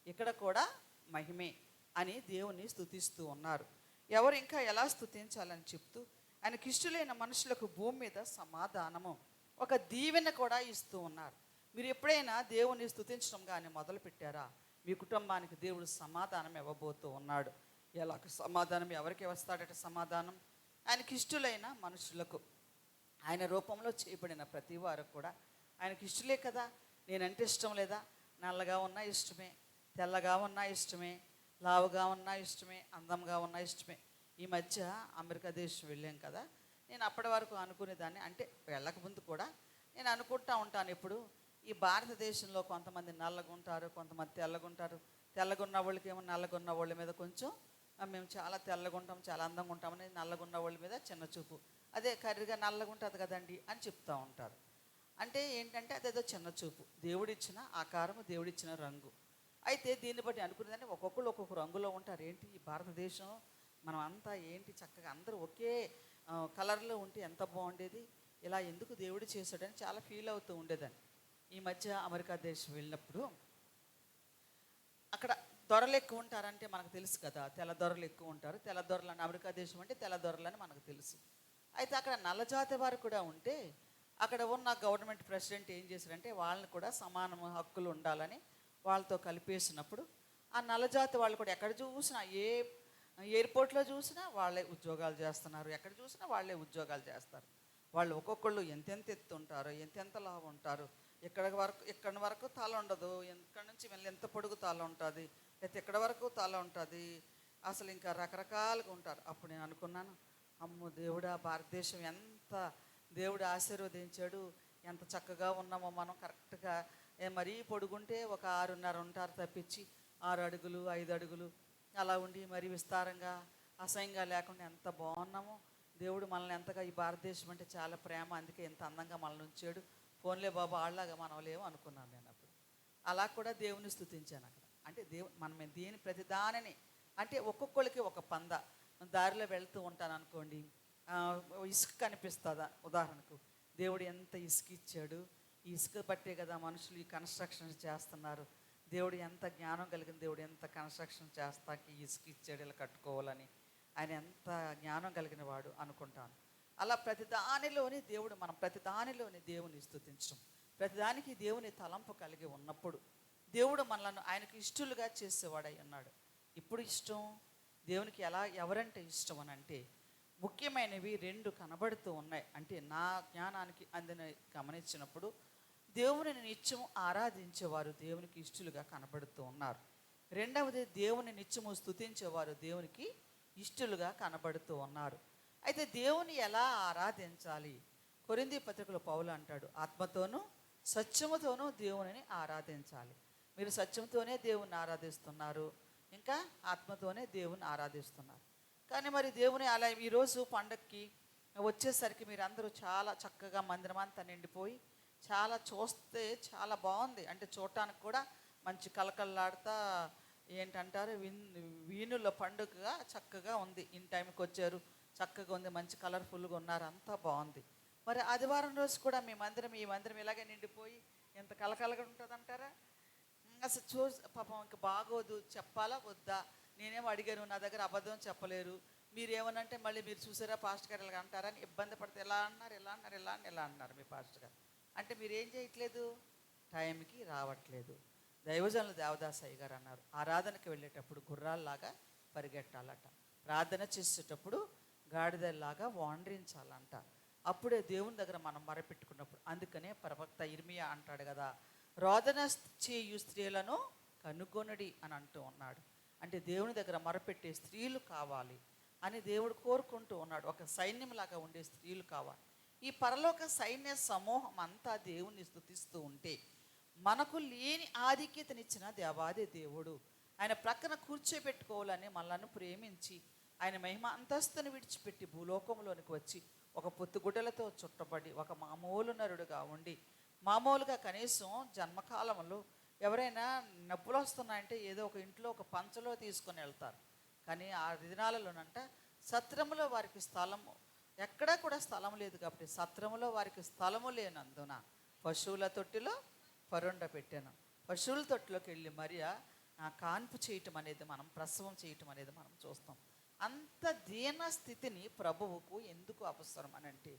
ఇక్కడ కూడా మహిమే అని దేవుని స్తుతిస్తూ ఉన్నారు. ఎవరు ఇంకా ఎలా స్తుతించాలని చెప్తూ ఆయనకి ఇష్టలైన మనుషులకు భూమి మీద సమాధానము, ఒక దీవెన కూడా ఇస్తూ ఉన్నారు. మీరు ఎప్పుడైనా దేవుని స్తుతించడం కానీ మొదలు పెట్టారా? మీ కుటుంబానికి దేవుడు సమాధానం ఇవ్వబోతూ ఉన్నాడు. ఎలా సమాధానం? ఎవరికి వస్తాడట సమాధానం? ఆయనకి ఇష్టలైన మనుషులకు, ఆయన రూపంలో చేయబడిన ప్రతి వారు కూడా ఆయనకి ఇష్టలే కదా. నేనంటే ఇష్టం లేదా? నల్లగా ఉన్నా ఇష్టమే, తెల్లగా ఉన్నా ఇష్టమే, లావుగా ఉన్నా ఇష్టమే, అందంగా ఉన్నా ఇష్టమే. ఈ మధ్య అమెరికా దేశం వెళ్ళాం కదా, నేను అప్పటి వరకు అనుకునేదాన్ని, అంటే వెళ్ళక ముందు కూడా నేను అనుకుంటా ఉంటాను ఎప్పుడు, ఈ భారతదేశంలో కొంతమంది నల్లగా ఉంటారు, కొంతమంది తెల్లగా ఉంటారు. తెల్లగా ఉన్న వాళ్ళకి ఏమో నల్లగా ఉన్న వాళ్ళ మీద కొంచెం మేము చాలా తెల్లగా ఉంటాం, చాలా అందంగా ఉంటామని నల్లగా ఉన్న వాళ్ళ మీద చిన్న చూపు. అదే కర్రీగా నల్లగా ఉంటుంది కదండి అని చెప్తూ ఉంటారు. అంటే ఏంటంటే అదేదో చిన్న చూపు, దేవుడిచ్చిన ఆకారము, దేవుడిచ్చిన రంగు. అయితే దీన్ని బట్టి అనుకునేదాన్ని ఒక్కొక్కరు ఒక్కొక్క రంగులో ఉంటారు. ఏంటి ఈ భారతదేశం మనం అంతా ఏంటి చక్కగా అందరూ ఒకే కలర్లో ఉంటే ఎంత బాగుండేది, ఇలా ఎందుకు దేవుడు చేశాడని చాలా ఫీల్ అవుతూ ఉండేదాన్ని. ఈ మధ్య అమెరికా దేశం వెళ్ళినప్పుడు అక్కడ దొరలు ఎక్కువ ఉంటారంటే మనకు తెలుసు కదా, తెల్ల దొరలు ఎక్కువ ఉంటారు. తెల్ల దొరలని, అమెరికా దేశం అంటే తెల్ల దొరలని మనకు తెలుసు. అయితే అక్కడ నల్లజాతి వారు కూడా ఉంటే అక్కడ ఉన్న గవర్నమెంట్ ప్రెసిడెంట్ ఏం చేశారంటే వాళ్ళని కూడా సమాన హక్కులు ఉండాలని వాళ్ళతో కలిపేసినప్పుడు ఆ నల్లజాతి వాళ్ళు కూడా ఎక్కడ చూసినా, ఏ ఎయిర్పోర్ట్లో చూసినా వాళ్ళే ఉద్యోగాలు చేస్తున్నారు, ఎక్కడ చూసినా వాళ్ళే ఉద్యోగాలు చేస్తారు. వాళ్ళు ఒక్కొక్కళ్ళు ఎంతెంత ఎత్తు ఉంటారు, ఎంతెంత లావు ఉంటారు, ఎక్కడి వరకు తల ఉండదు, ఎక్కడి నుంచి వెళ్ళి ఎంత పొడుగు తల ఉంటుంది, లేకపోతే ఎక్కడి వరకు తల ఉంటుంది, అసలు ఇంకా రకరకాలుగా ఉంటారు. అప్పుడు నేను అనుకున్నాను, అమ్మో దేవుడా, భారతదేశం ఎంత దేవుడు ఆశీర్వదించాడు, ఎంత చక్కగా ఉన్నామో మనం. కరెక్ట్గా మరీ పొడుగుంటే ఒక 6.5 ఉంటారు తప్పించి 6 అడుగులు 5 అడుగులు అలా ఉండి మరీ విస్తారంగా అసహ్యంగా లేకుండా ఎంత బాగున్నామో. దేవుడు మనల్ని ఎంతగా, ఈ భారతదేశం అంటే చాలా ప్రేమ, అందుకే ఎంత అందంగా మనల్ని ఉంచాడు. ఫోన్లే బాబా ఆళ్ళలాగా మనం లేవు అనుకున్నాను నేను అప్పుడు. అలా కూడా దేవుని స్తుతించాను అక్కడ. అంటే మనం దేని ప్రతి దానిని, అంటే ఒక్కొక్కరికి ఒక పంద. దారిలో వెళ్తూ ఉంటాను అనుకోండి, ఇసుక కనిపిస్తుందా ఉదాహరణకు, దేవుడు ఎంత ఇసుక ఇచ్చాడు, ఈ ఇసుక పట్టే కదా మనుషులు ఈ కన్స్ట్రక్షన్ చేస్తున్నారు. దేవుడు ఎంత జ్ఞానం కలిగిన దేవుడు, ఎంత కన్స్ట్రక్షన్ చేస్తాకి ఇసుక ఇచ్చాడు ఇలా కట్టుకోవాలని. ఆయన ఎంత జ్ఞానం కలిగిన వాడు అనుకుంటాను. అలా ప్రతి దానిలోని దేవుని స్తుతించడం, ప్రతిదానికి దేవుని తలంపు కలిగి ఉన్నప్పుడు దేవుడు మనలను ఆయనకు ఇష్టలుగా చేసేవాడై ఉన్నాడు. ఇప్పుడు ఇష్టం దేవునికి ఎవరంటే ఇష్టం అని అంటే ముఖ్యమైనవి రెండు కనబడుతూ ఉన్నాయి. అంటే నా జ్ఞానానికి అందిన గమనించినప్పుడు దేవునిని నిత్యము ఆరాధించేవారు దేవునికి ఇష్టలుగా కనబడుతూ ఉన్నారు. రెండవది దేవుని నిత్యము స్తుతించేవారు దేవునికి ఇష్టలుగా కనబడుతూ ఉన్నారు. అయితే దేవుని ఎలా ఆరాధించాలి? కొరింథీ పత్రికలో పౌలు అంటాడు, ఆత్మతోనూ సత్యముతోనూ దేవునిని ఆరాధించాలి. మీరు సత్యంతోనే దేవుని ఆరాధిస్తున్నారు, ఇంకా ఆత్మతోనే దేవుని ఆరాధిస్తున్నారు. కానీ మరి దేవుని అలా ఈరోజు పండగకి వచ్చేసరికి మీరు అందరూ చాలా చక్కగా మందిరం అంతా నిండిపోయి చూస్తే చాలా బాగుంది. అంటే చూడటానికి కూడా మంచి కలకల్లాడుతా ఏంటంటారు వీణుల పండుగగా చక్కగా ఉంది. ఇన్ టైంకి వచ్చారు, చక్కగా ఉంది, మంచి కలర్ఫుల్గా ఉన్నారు, అంతా బాగుంది. మరి ఆదివారం రోజు కూడా ఈ మందిరం ఇలాగే నిండిపోయి ఎంత కలకలగా ఉంటుందంటారా? అసలు పాపం ఇంక బాగోదు, చెప్పాలా వద్దా? నేనేమో అడిగాను, నా దగ్గర అబద్ధం చెప్పలేరు, మీరేమనంటే మళ్ళీ మీరు చూసారా పాస్టర్ గారు ఇలాగ అంటారని ఇబ్బంది పడితే ఎలా అన్నారు మీ పాస్టర్ గారు. అంటే మీరు ఏం చేయట్లేదు, టైంకి రావట్లేదు. దైవజనులు దేవదాసయ్య గారు అన్నారు, ఆరాధనకి వెళ్ళేటప్పుడు గుర్రాల్లాగా పరిగెట్టాలట, ప్రార్థన చేసేటప్పుడు గాడిదల్లాగా వాండ్రించాలంట. అప్పుడే దేవుని దగ్గర మనం మొరపెట్టుకున్నప్పుడు, అందుకనే ప్రవక్త ఇర్మియా అంటాడు కదా, రోదన చేయు స్త్రీలను కనుగొనడి అని అంటూ ఉన్నాడు. అంటే దేవుని దగ్గర మొరపెట్టే స్త్రీలు కావాలి అని దేవుడు కోరుకుంటూ ఉన్నాడు. ఒక సైన్యంలాగా ఉండే స్త్రీలు కావాలి. ఈ పరలోక సైన్య సమూహం అంతా దేవుణ్ణి స్తుతిస్తూ ఉంటే మనకు లేని ఆధిక్యతనిచ్చిన దేవాది దేవుడు ఆయన ప్రక్కన కూర్చోబెట్టుకోవాలని మనల్ని ప్రేమించి ఆయన మహిమ అంతస్తును విడిచిపెట్టి భూలోకంలోనికి వచ్చి ఒక పొత్తుగుడ్డలతో చుట్టబడి ఒక మామూలు నరుడుగా ఉండి, మామూలుగా కనీసం జన్మకాలంలో ఎవరైనా నొప్పులు వస్తున్నాయంటే ఏదో ఒక ఇంట్లో ఒక పంచలో తీసుకొని వెళ్తారు. కానీ ఆ దినాలలోనంట సత్రములో వారికి స్థలము ఎక్కడా కూడా స్థలం లేదు. కాబట్టి సత్రములో వారికి స్థలము లేనందున పశువుల తొట్టిలో పరుండ పెట్టాను. పశువుల తొట్టిలోకి వెళ్ళి మరియా కాన్పు చేయటం అనేది ప్రసవం చేయటం అనేది మనం చూస్తాం. అంత దీన స్థితిని ప్రభువుకు ఎందుకు అవసరం అని అంటే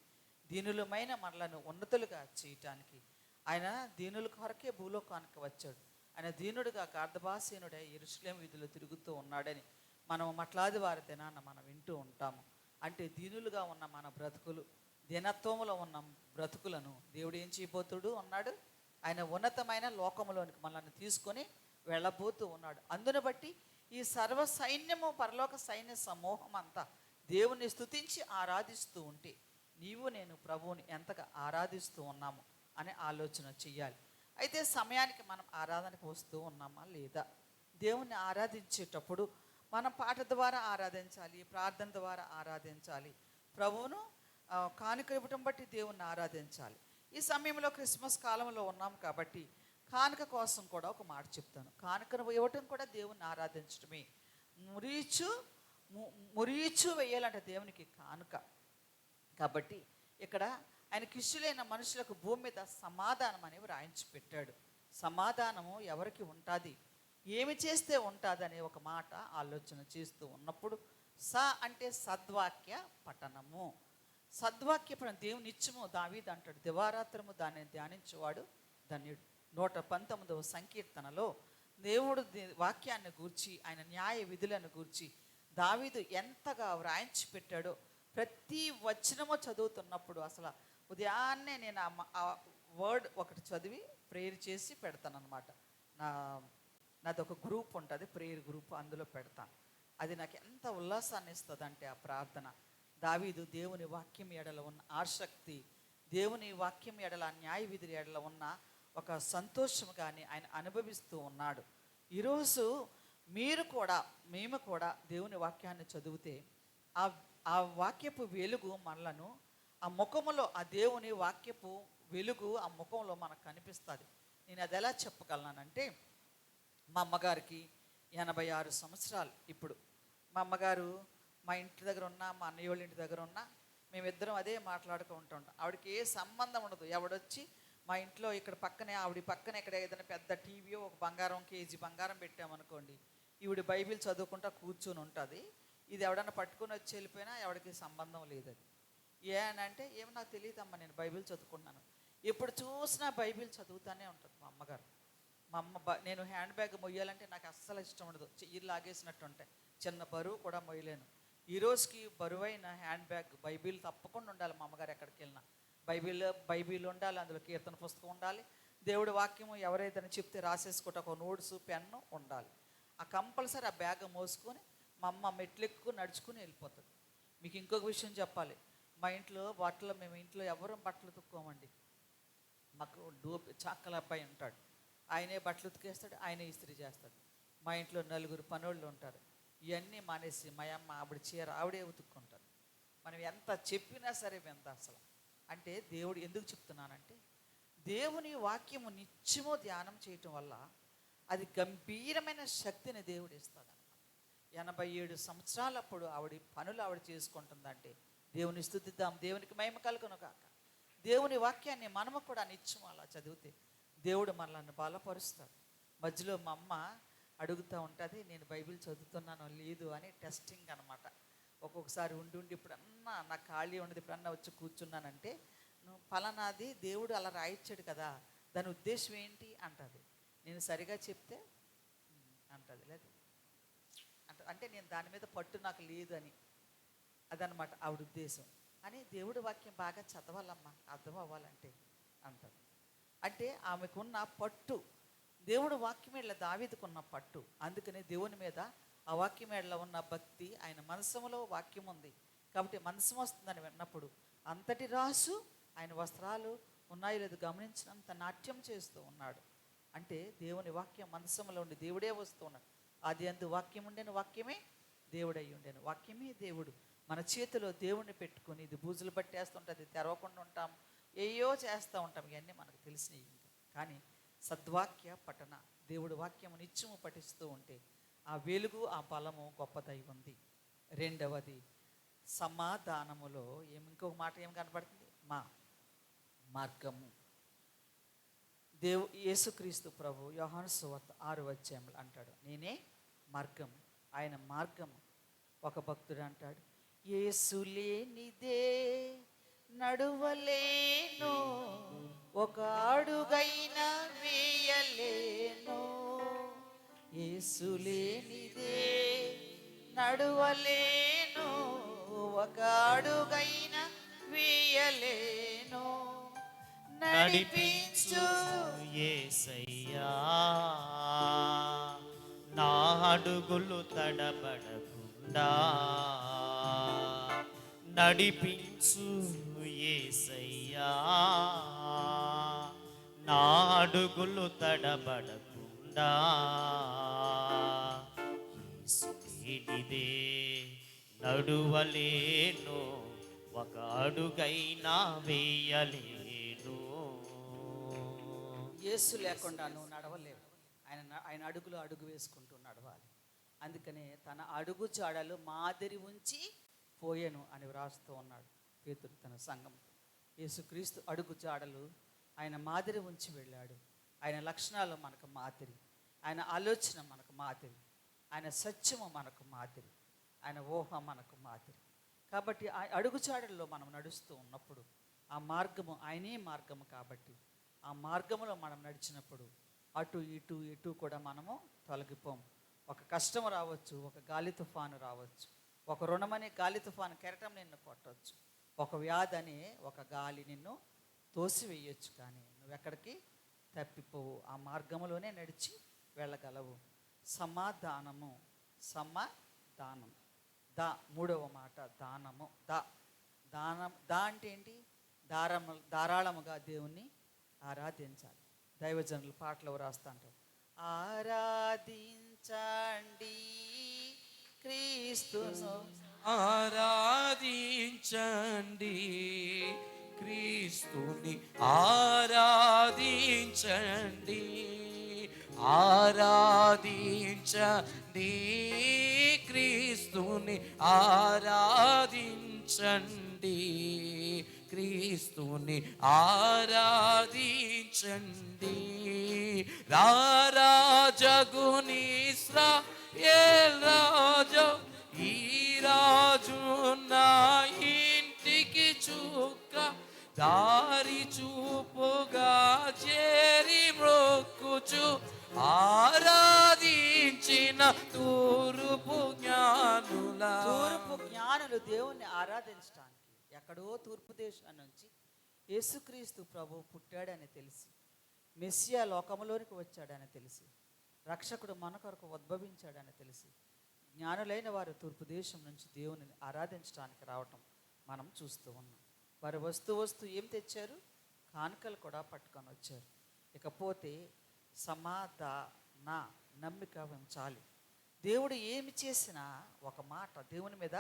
దీనులమైన మనలను ఉన్నతులుగా చేయటానికి ఆయన దీనుల కొరకే భూలోకానికి వచ్చాడు. ఆయన దీనుడుగా గార్ధబాసీనుడై యెరూషలేము వీధుల్లో తిరుగుతూ ఉన్నాడని మనం మట్లాది వారి దినాన మనం వింటూ ఉంటాము. అంటే దీనులుగా ఉన్న మన బ్రతుకులు, దీనత్వంలో ఉన్న బ్రతుకులను దేవుడు ఏం చేయబోతుడు ఉన్నాడు, ఆయన ఉన్నతమైన లోకములోనికి మనల్ని తీసుకొని వెళ్ళబోతూ ఉన్నాడు. అందును బట్టి ఈ సర్వ సైన్యము పరలోక సైన్య సమూహం అంతా దేవుని స్తుతించి ఆరాధిస్తూ ఉంటే నీవు నేను ప్రభువుని ఎంతగా ఆరాధిస్తూ ఉన్నాము అనే ఆలోచన చెయ్యాలి. అయితే సమయానికి మనం ఆరాధనకు వస్తూ ఉన్నామా లేదా? దేవుణ్ణి ఆరాధించేటప్పుడు మనం పాట ద్వారా ఆరాధించాలి, ప్రార్థన ద్వారా ఆరాధించాలి, ప్రభువును కానుక ఇవ్వటం బట్టి దేవుణ్ణి ఆరాధించాలి. ఈ సమయంలో క్రిస్మస్ కాలంలో ఉన్నాం కాబట్టి కానుక కోసం కూడా ఒక మాట చెప్తాను. కానుకను ఇవ్వటం కూడా దేవుణ్ణి ఆరాధించడమే. మురీచు వేయాలంట దేవునికి కానుక. కాబట్టి ఇక్కడ ఆయనకి ఇష్టలైన మనుషులకు భూమి మీద సమాధానం అనేవి రాయించి పెట్టాడు. సమాధానము ఎవరికి ఉంటుంది, ఏమి చేస్తే ఉంటుంది అనే ఒక మాట ఆలోచన చేస్తూ ఉన్నప్పుడు అంటే సద్వాక్య పఠనము. సద్వాక్య పఠనం దేవుని నిత్యము దావీదు అంటాడు, దివారాత్రము దానిని ధ్యానించేవాడు ధన్యుడు. 119వ సంకీర్తనలో దేవుడు వాక్యాన్ని గూర్చి ఆయన న్యాయ విధులను గూర్చి దావీదు ఎంతగా వ్రాయించి పెట్టాడో ప్రతి వచనము చదువుతున్నప్పుడు అసలు ఉదయాన్నే నేను ఆ వర్డ్ ఒకటి చదివి ప్రేయర్ చేసి పెడతాను అనమాట. నాది ఒక గ్రూప్ ఉంటుంది, ప్రేయర్ గ్రూప్, అందులో పెడతాను. అది నాకు ఎంత ఉల్లాసాన్ని ఇస్తుంది అంటే ఆ ప్రార్థన. దావీదు దేవుని వాక్యం ఎడల ఉన్న ఆసక్తి, దేవుని వాక్యం ఎడల న్యాయ విధుల ఎడల ఉన్న ఒక సంతోషం కానీ ఆయన అనుభవిస్తూ ఉన్నాడు. ఈరోజు మేము కూడా దేవుని వాక్యాన్ని చదివితే ఆ వాక్యపు వెలుగు మనలను ఆ ముఖములో, ఆ దేవుని వాక్యపు వెలుగు ఆ ముఖంలో మనకు కనిపిస్తుంది. నేను అది ఎలా చెప్పగలనంటే మా అమ్మగారికి 86 సంవత్సరాలు. ఇప్పుడు మా అమ్మగారు మా ఇంటి దగ్గర ఉన్నా, మా అన్నయ్య వాళ్ళ ఇంటి దగ్గర ఉన్నా, మేమిద్దరం అదే మాట్లాడుకుంటూ ఉంటాం. ఆవిడకి ఏ సంబంధం ఉండదు. ఎవడొచ్చి మా ఇంట్లో ఇక్కడ పక్కన ఇక్కడ ఏదైనా పెద్ద టీవీయో ఒక కేజీ బంగారం పెట్టామనుకోండి, ఈవిడ బైబిల్ చదువుకుంటా కూర్చొని ఉంటుంది. ఇది ఎవడన్నా పట్టుకొని వచ్చి వెళ్ళిపోయినా ఎవరికి సంబంధం లేదు అది. ఏ అని అంటే ఏమో నాకు తెలియదమ్మా, నేను బైబిల్ చదువుకున్నాను. ఎప్పుడు చూసినా బైబిల్ చదువుతానే ఉంటుంది మా అమ్మగారు. మా అమ్మ నేను హ్యాండ్ బ్యాగ్ మొయ్యాలంటే నాకు అస్సలు ఇష్టం ఉండదు, చెయ్యి లాగేసినట్టు ఉంటాయి, చిన్న బరువు కూడా మొయ్యలేను. ఈ రోజుకి బరువైన హ్యాండ్ బ్యాగ్ బైబిల్ తప్పకుండా ఉండాలి. మా అమ్మగారు ఎక్కడికి వెళ్ళినా బైబిల్ ఉండాలి, అందులో కీర్తన పుస్తకం ఉండాలి, దేవుడి వాక్యము ఎవరైతే చెప్తే రాసేసుకుంటే ఒక నోట్స్ పెన్ను ఉండాలి. ఆ కంపల్సరీ ఆ బ్యాగ్ మోసుకొని మా అమ్మ మెట్లెక్కు నడుచుకుని వెళ్ళిపోతుంది. మీకు ఇంకొక విషయం చెప్పాలి, మా ఇంట్లో మేము ఇంట్లో ఎవరు బట్టలు ఉతుక్కోమండి. మాకు చాక్కల అబ్బాయి ఉంటాడు, ఆయనే బట్టలు ఉతికేస్తాడు, ఆయనే ఇస్త్రీ చేస్తాడు. మా ఇంట్లో 4 పనోళ్ళు ఉంటారు. ఇవన్నీ మానేసి మా అమ్మ ఆవిడ చీర ఆవిడే ఉతుక్కుంటారు. మనం ఎంత చెప్పినా సరే వింత అసలు. అంటే దేవుడు ఎందుకు చెప్తున్నానంటే, దేవుని వాక్యము నిత్యము ధ్యానం చేయటం వల్ల అది గంభీరమైన శక్తిని దేవుడు ఇస్తాడనమాట. 87 సంవత్సరాలప్పుడు ఆవిడ పనులు ఆవిడ చేసుకుంటుందంటే దేవుని స్తుతిద్దాం, దేవునికి మహిమ కలుగును కాక. దేవుని వాక్యాన్ని మనము కూడా నిత్యం అలా చదివితే దేవుడు మనల్ని బలపరుస్తాడు. మధ్యలో మా అమ్మ అడుగుతూ ఉంటుంది, నేను బైబిల్ చదువుతున్నానో లేదు అని టెస్టింగ్ అనమాట. ఒక్కొక్కసారి ఉండి ఇప్పుడన్నా నాకు ఖాళీ ఉండదు, ఇప్పుడన్నా వచ్చి కూర్చున్నానంటే, నువ్వు పలానాది దేవుడు అలా రాయించాడు కదా, దాని ఉద్దేశం ఏంటి అంటుంది. నేను సరిగా చెప్తే అంటుంది, లేదు అంటే నేను దాని మీద పట్టు నాకు లేదు అని, అదనమాట ఆవిడ ఉద్దేశం. అని దేవుడి వాక్యం బాగా చదవాలమ్మా, అర్థం అవ్వాలంటే అంటుంది. అంటే ఆమెకున్న పట్టు, దేవుడు వాక్యమేళ్ళ దావీదుకున్న పట్టు. అందుకనే దేవుని మీద ఆ వాక్యమేళ్ళ ఉన్న భక్తి, ఆయన మనసులో వాక్యం ఉంది కాబట్టి మనసు వస్తుందని విన్నప్పుడు అంతటి రాసు ఆయన వస్త్రాలు ఉన్నాయో లేదు గమనించినంత నాట్యం చేస్తూ ఉన్నాడు. అంటే దేవుని వాక్యం మనసులో ఉండి దేవుడే వస్తూ ఉన్నాడు. అది అందు వాక్యం ఉండేను, వాక్యమే దేవుడై ఉండేను. వాక్యమే దేవుడు. మన చేతిలో దేవుణ్ణి పెట్టుకుని ఇది బూజులు పట్టేస్తుంటుంది, తెరవకుండా ఉంటాం, ఏయో చేస్తూ ఉంటాం, ఇవన్నీ మనకు తెలిసినవి. కానీ సద్వాక్య పఠన, దేవుడు వాక్యము నిత్యము పఠిస్తూ ఉంటే ఆ వెలుగు, ఆ బలము గొప్పదై ఉంది. రెండవది సమాధానములో ఇంకొక మాట ఏం కనపడుతుంది, మార్గము. యేసుక్రీస్తు ప్రభు యోహాను సువార్త 6వ అంటాడు, నేనే మార్గము. ఆయన మార్గము. ఒక భక్తుడు అంటాడు, యేసు లేనిదే నడువలేను, ఒక అడుగైనా వేయలేను. యేసు లేనిదే నడువలేను, ఒక అడుగైనా వేయలేను. నడిపించు యేసయ్యా, నా అడుగులు తడబడకుండా. నడిపించు యేసయ్యా, నా అడుగులు తడబడకుండా. యేసు లేనిదే నడువలేను, ఒక అడుగైనా వేయలేను. యేసు లేకుండా నువ్వు నడవలేవు. ఆయన అడుగులో అడుగు వేసుకుంటూ నడవాలి. అందుకనే తన అడుగు జాడలు మాదిరి ఉంచి పోయెను అని వ్రాస్తూ ఉన్నాడు పేతురు తన సంఘం. యేసుక్రీస్తు అడుగు జాడలు ఆయన మాదిరి ఉంచి వెళ్ళాడు. ఆయన లక్షణాలు మనకు మాదిరి, ఆయన ఆలోచన మనకు మాదిరి, ఆయన సత్యము మనకు మాదిరి, ఆయన ఊహ మనకు మాదిరి. కాబట్టి ఆ అడుగు జాడల్లో మనం నడుస్తూ ఉన్నప్పుడు ఆ మార్గము ఆయనే మార్గము కాబట్టి ఆ మార్గంలో మనం నడిచినప్పుడు అటు ఇటు కూడా మనము తొలగిపోం. ఒక కష్టం రావచ్చు, ఒక గాలి తుఫాను రావచ్చు, ఒక రుణమనే గాలి తుఫాను కెరటం నిన్ను కొట్టవచ్చు, ఒక వ్యాధి అనే ఒక గాలి నిన్ను తోసివేయచ్చు, కానీ నువ్వెక్కడికి తప్పిపోవు. ఆ మార్గంలోనే నడిచి వెళ్ళగలవు. సమాధానము, సమాధానం. మూడవ మాట దానము. దానం అంటే ఏంటి? ధారాళముగా దేవుణ్ణి ఆరాధించాలి. దైవజనులు పాటలు రాస్తా అంటారు, ఆరాధించండి క్రీస్తును, ఆరాధించండి క్రీస్తుని, ఆరాధించండి, ఆరాధించండి క్రీస్తుని, ఆరాధించండి క్రీస్తుని, ఆరాధించండి. రాజగుని ఇశ్రాయేల్ రాజు, ఈ దారి చూపుగా చేరి మ్రొక్కుచు ఆరాధించిన తూర్పు జ్ఞానులు దేవుణ్ణి ఆరాధించడానికి ఎక్కడో తూర్పు దేశం నుంచి యేసుక్రీస్తు ప్రభు పుట్టాడని తెలిసి, మెస్సియా లోకములోనికి వచ్చాడని తెలిసి, రక్షకుడు మన కొరకు ఉద్భవించాడని తెలిసి జ్ఞానులైన వారు తూర్పు దేశం నుంచి దేవుని ఆరాధించడానికి రావటం మనం చూస్తూ ఉన్నాం. వారు వస్తూ ఏం తెచ్చారు? కానుకలు కూడా పట్టుకొని వచ్చారు. ఇకపోతే సమాధాన నమ్మిక ఉంచాలి. దేవుడు ఏమి చేసినా ఒక మాట దేవుని మీద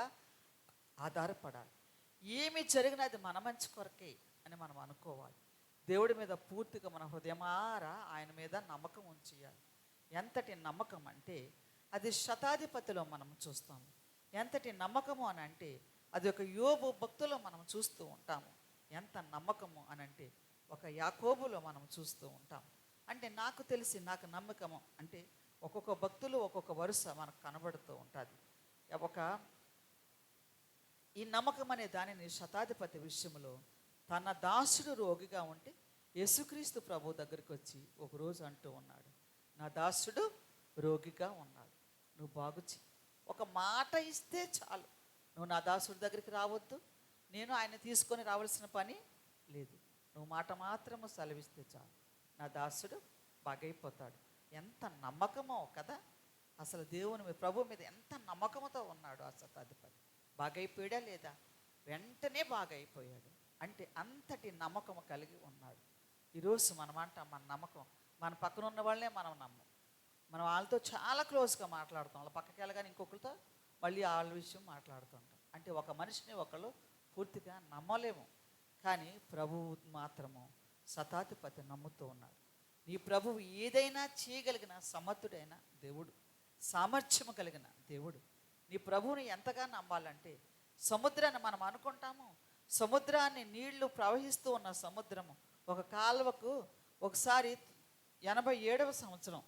ఆధారపడాలి. ఏమి జరిగినా అది మన మంచి కొరకే అని మనం అనుకోవాలి. దేవుడి మీద పూర్తిగా మన హృదయమారా ఆయన మీద నమ్మకం ఉంచేయాలి. ఎంతటి నమ్మకం అంటే అది శతాధిపతిలో మనం చూస్తాము. ఎంతటి నమ్మకము అని అంటే అది ఒక యోబు భక్తులో మనం చూస్తూ ఉంటాము. ఎంత నమ్మకము అని అంటే ఒక యాకోబులో మనం చూస్తూ ఉంటాం. అంటే నాకు తెలిసి నాకు నమ్మకము అంటే ఒక్కొక్క భక్తులు ఒక్కొక్క వరుస మనకు కనబడుతూ ఉంటుంది. ఈ నమ్మకం అనే దానిని శతాధిపతి విషయంలో తన దాసుడు రోగిగా ఉంటే యేసుక్రీస్తు ప్రభు దగ్గరికి వచ్చి ఒకరోజు అంటూ ఉన్నాడు, నా దాసుడు రోగిగా ఉన్నాడు, నువ్వు బాగు చెయ్యి. ఒక మాట ఇస్తే చాలు, నువ్వు నా దాసుడి దగ్గరికి రావద్దు, నేను ఆయన తీసుకొని రావాల్సిన పని లేదు, నువ్వు మాట మాత్రము సెలవిస్తే చాలు, నా దాసుడు బాగైపోతాడు. ఎంత నమ్మకమో కదా! అసలు దేవుని ప్రభు మీద ఎంత నమ్మకంతో ఉన్నాడు ఆ శతాధిపతి. బాగైపోయాడా లేదా? వెంటనే బాగైపోయాడు. అంటే అంతటి నమ్మకం కలిగి ఉన్నాడు. ఈరోజు మనమంట మన నమ్మకం మన పక్కన ఉన్న వాళ్ళనే మనం నమ్మం. మనం వాళ్ళతో చాలా క్లోజ్గా మాట్లాడుతాం, వాళ్ళ పక్కకి వెళ్ళగానే ఇంకొకరితో మళ్ళీ వాళ్ళ విషయం మాట్లాడుతుంటాం. అంటే ఒక మనిషిని ఒకళ్ళు పూర్తిగా నమ్మలేము. కానీ ప్రభువు మాత్రము శతాధిపతి నమ్ముతూ ఉన్నాడు. నీ ప్రభువు ఏదైనా చేయగలిగిన సమర్థుడైన దేవుడు, సామర్థ్యము కలిగిన దేవుడు. నీ ప్రభువుని ఎంతగా నమ్మాలంటే సముద్రాన్ని మనం అనుకుంటాము, సముద్రాన్ని నీళ్లు ప్రవహిస్తూ ఉన్న సముద్రము ఒక కాలువకు ఒకసారి 87వ సంవత్సరం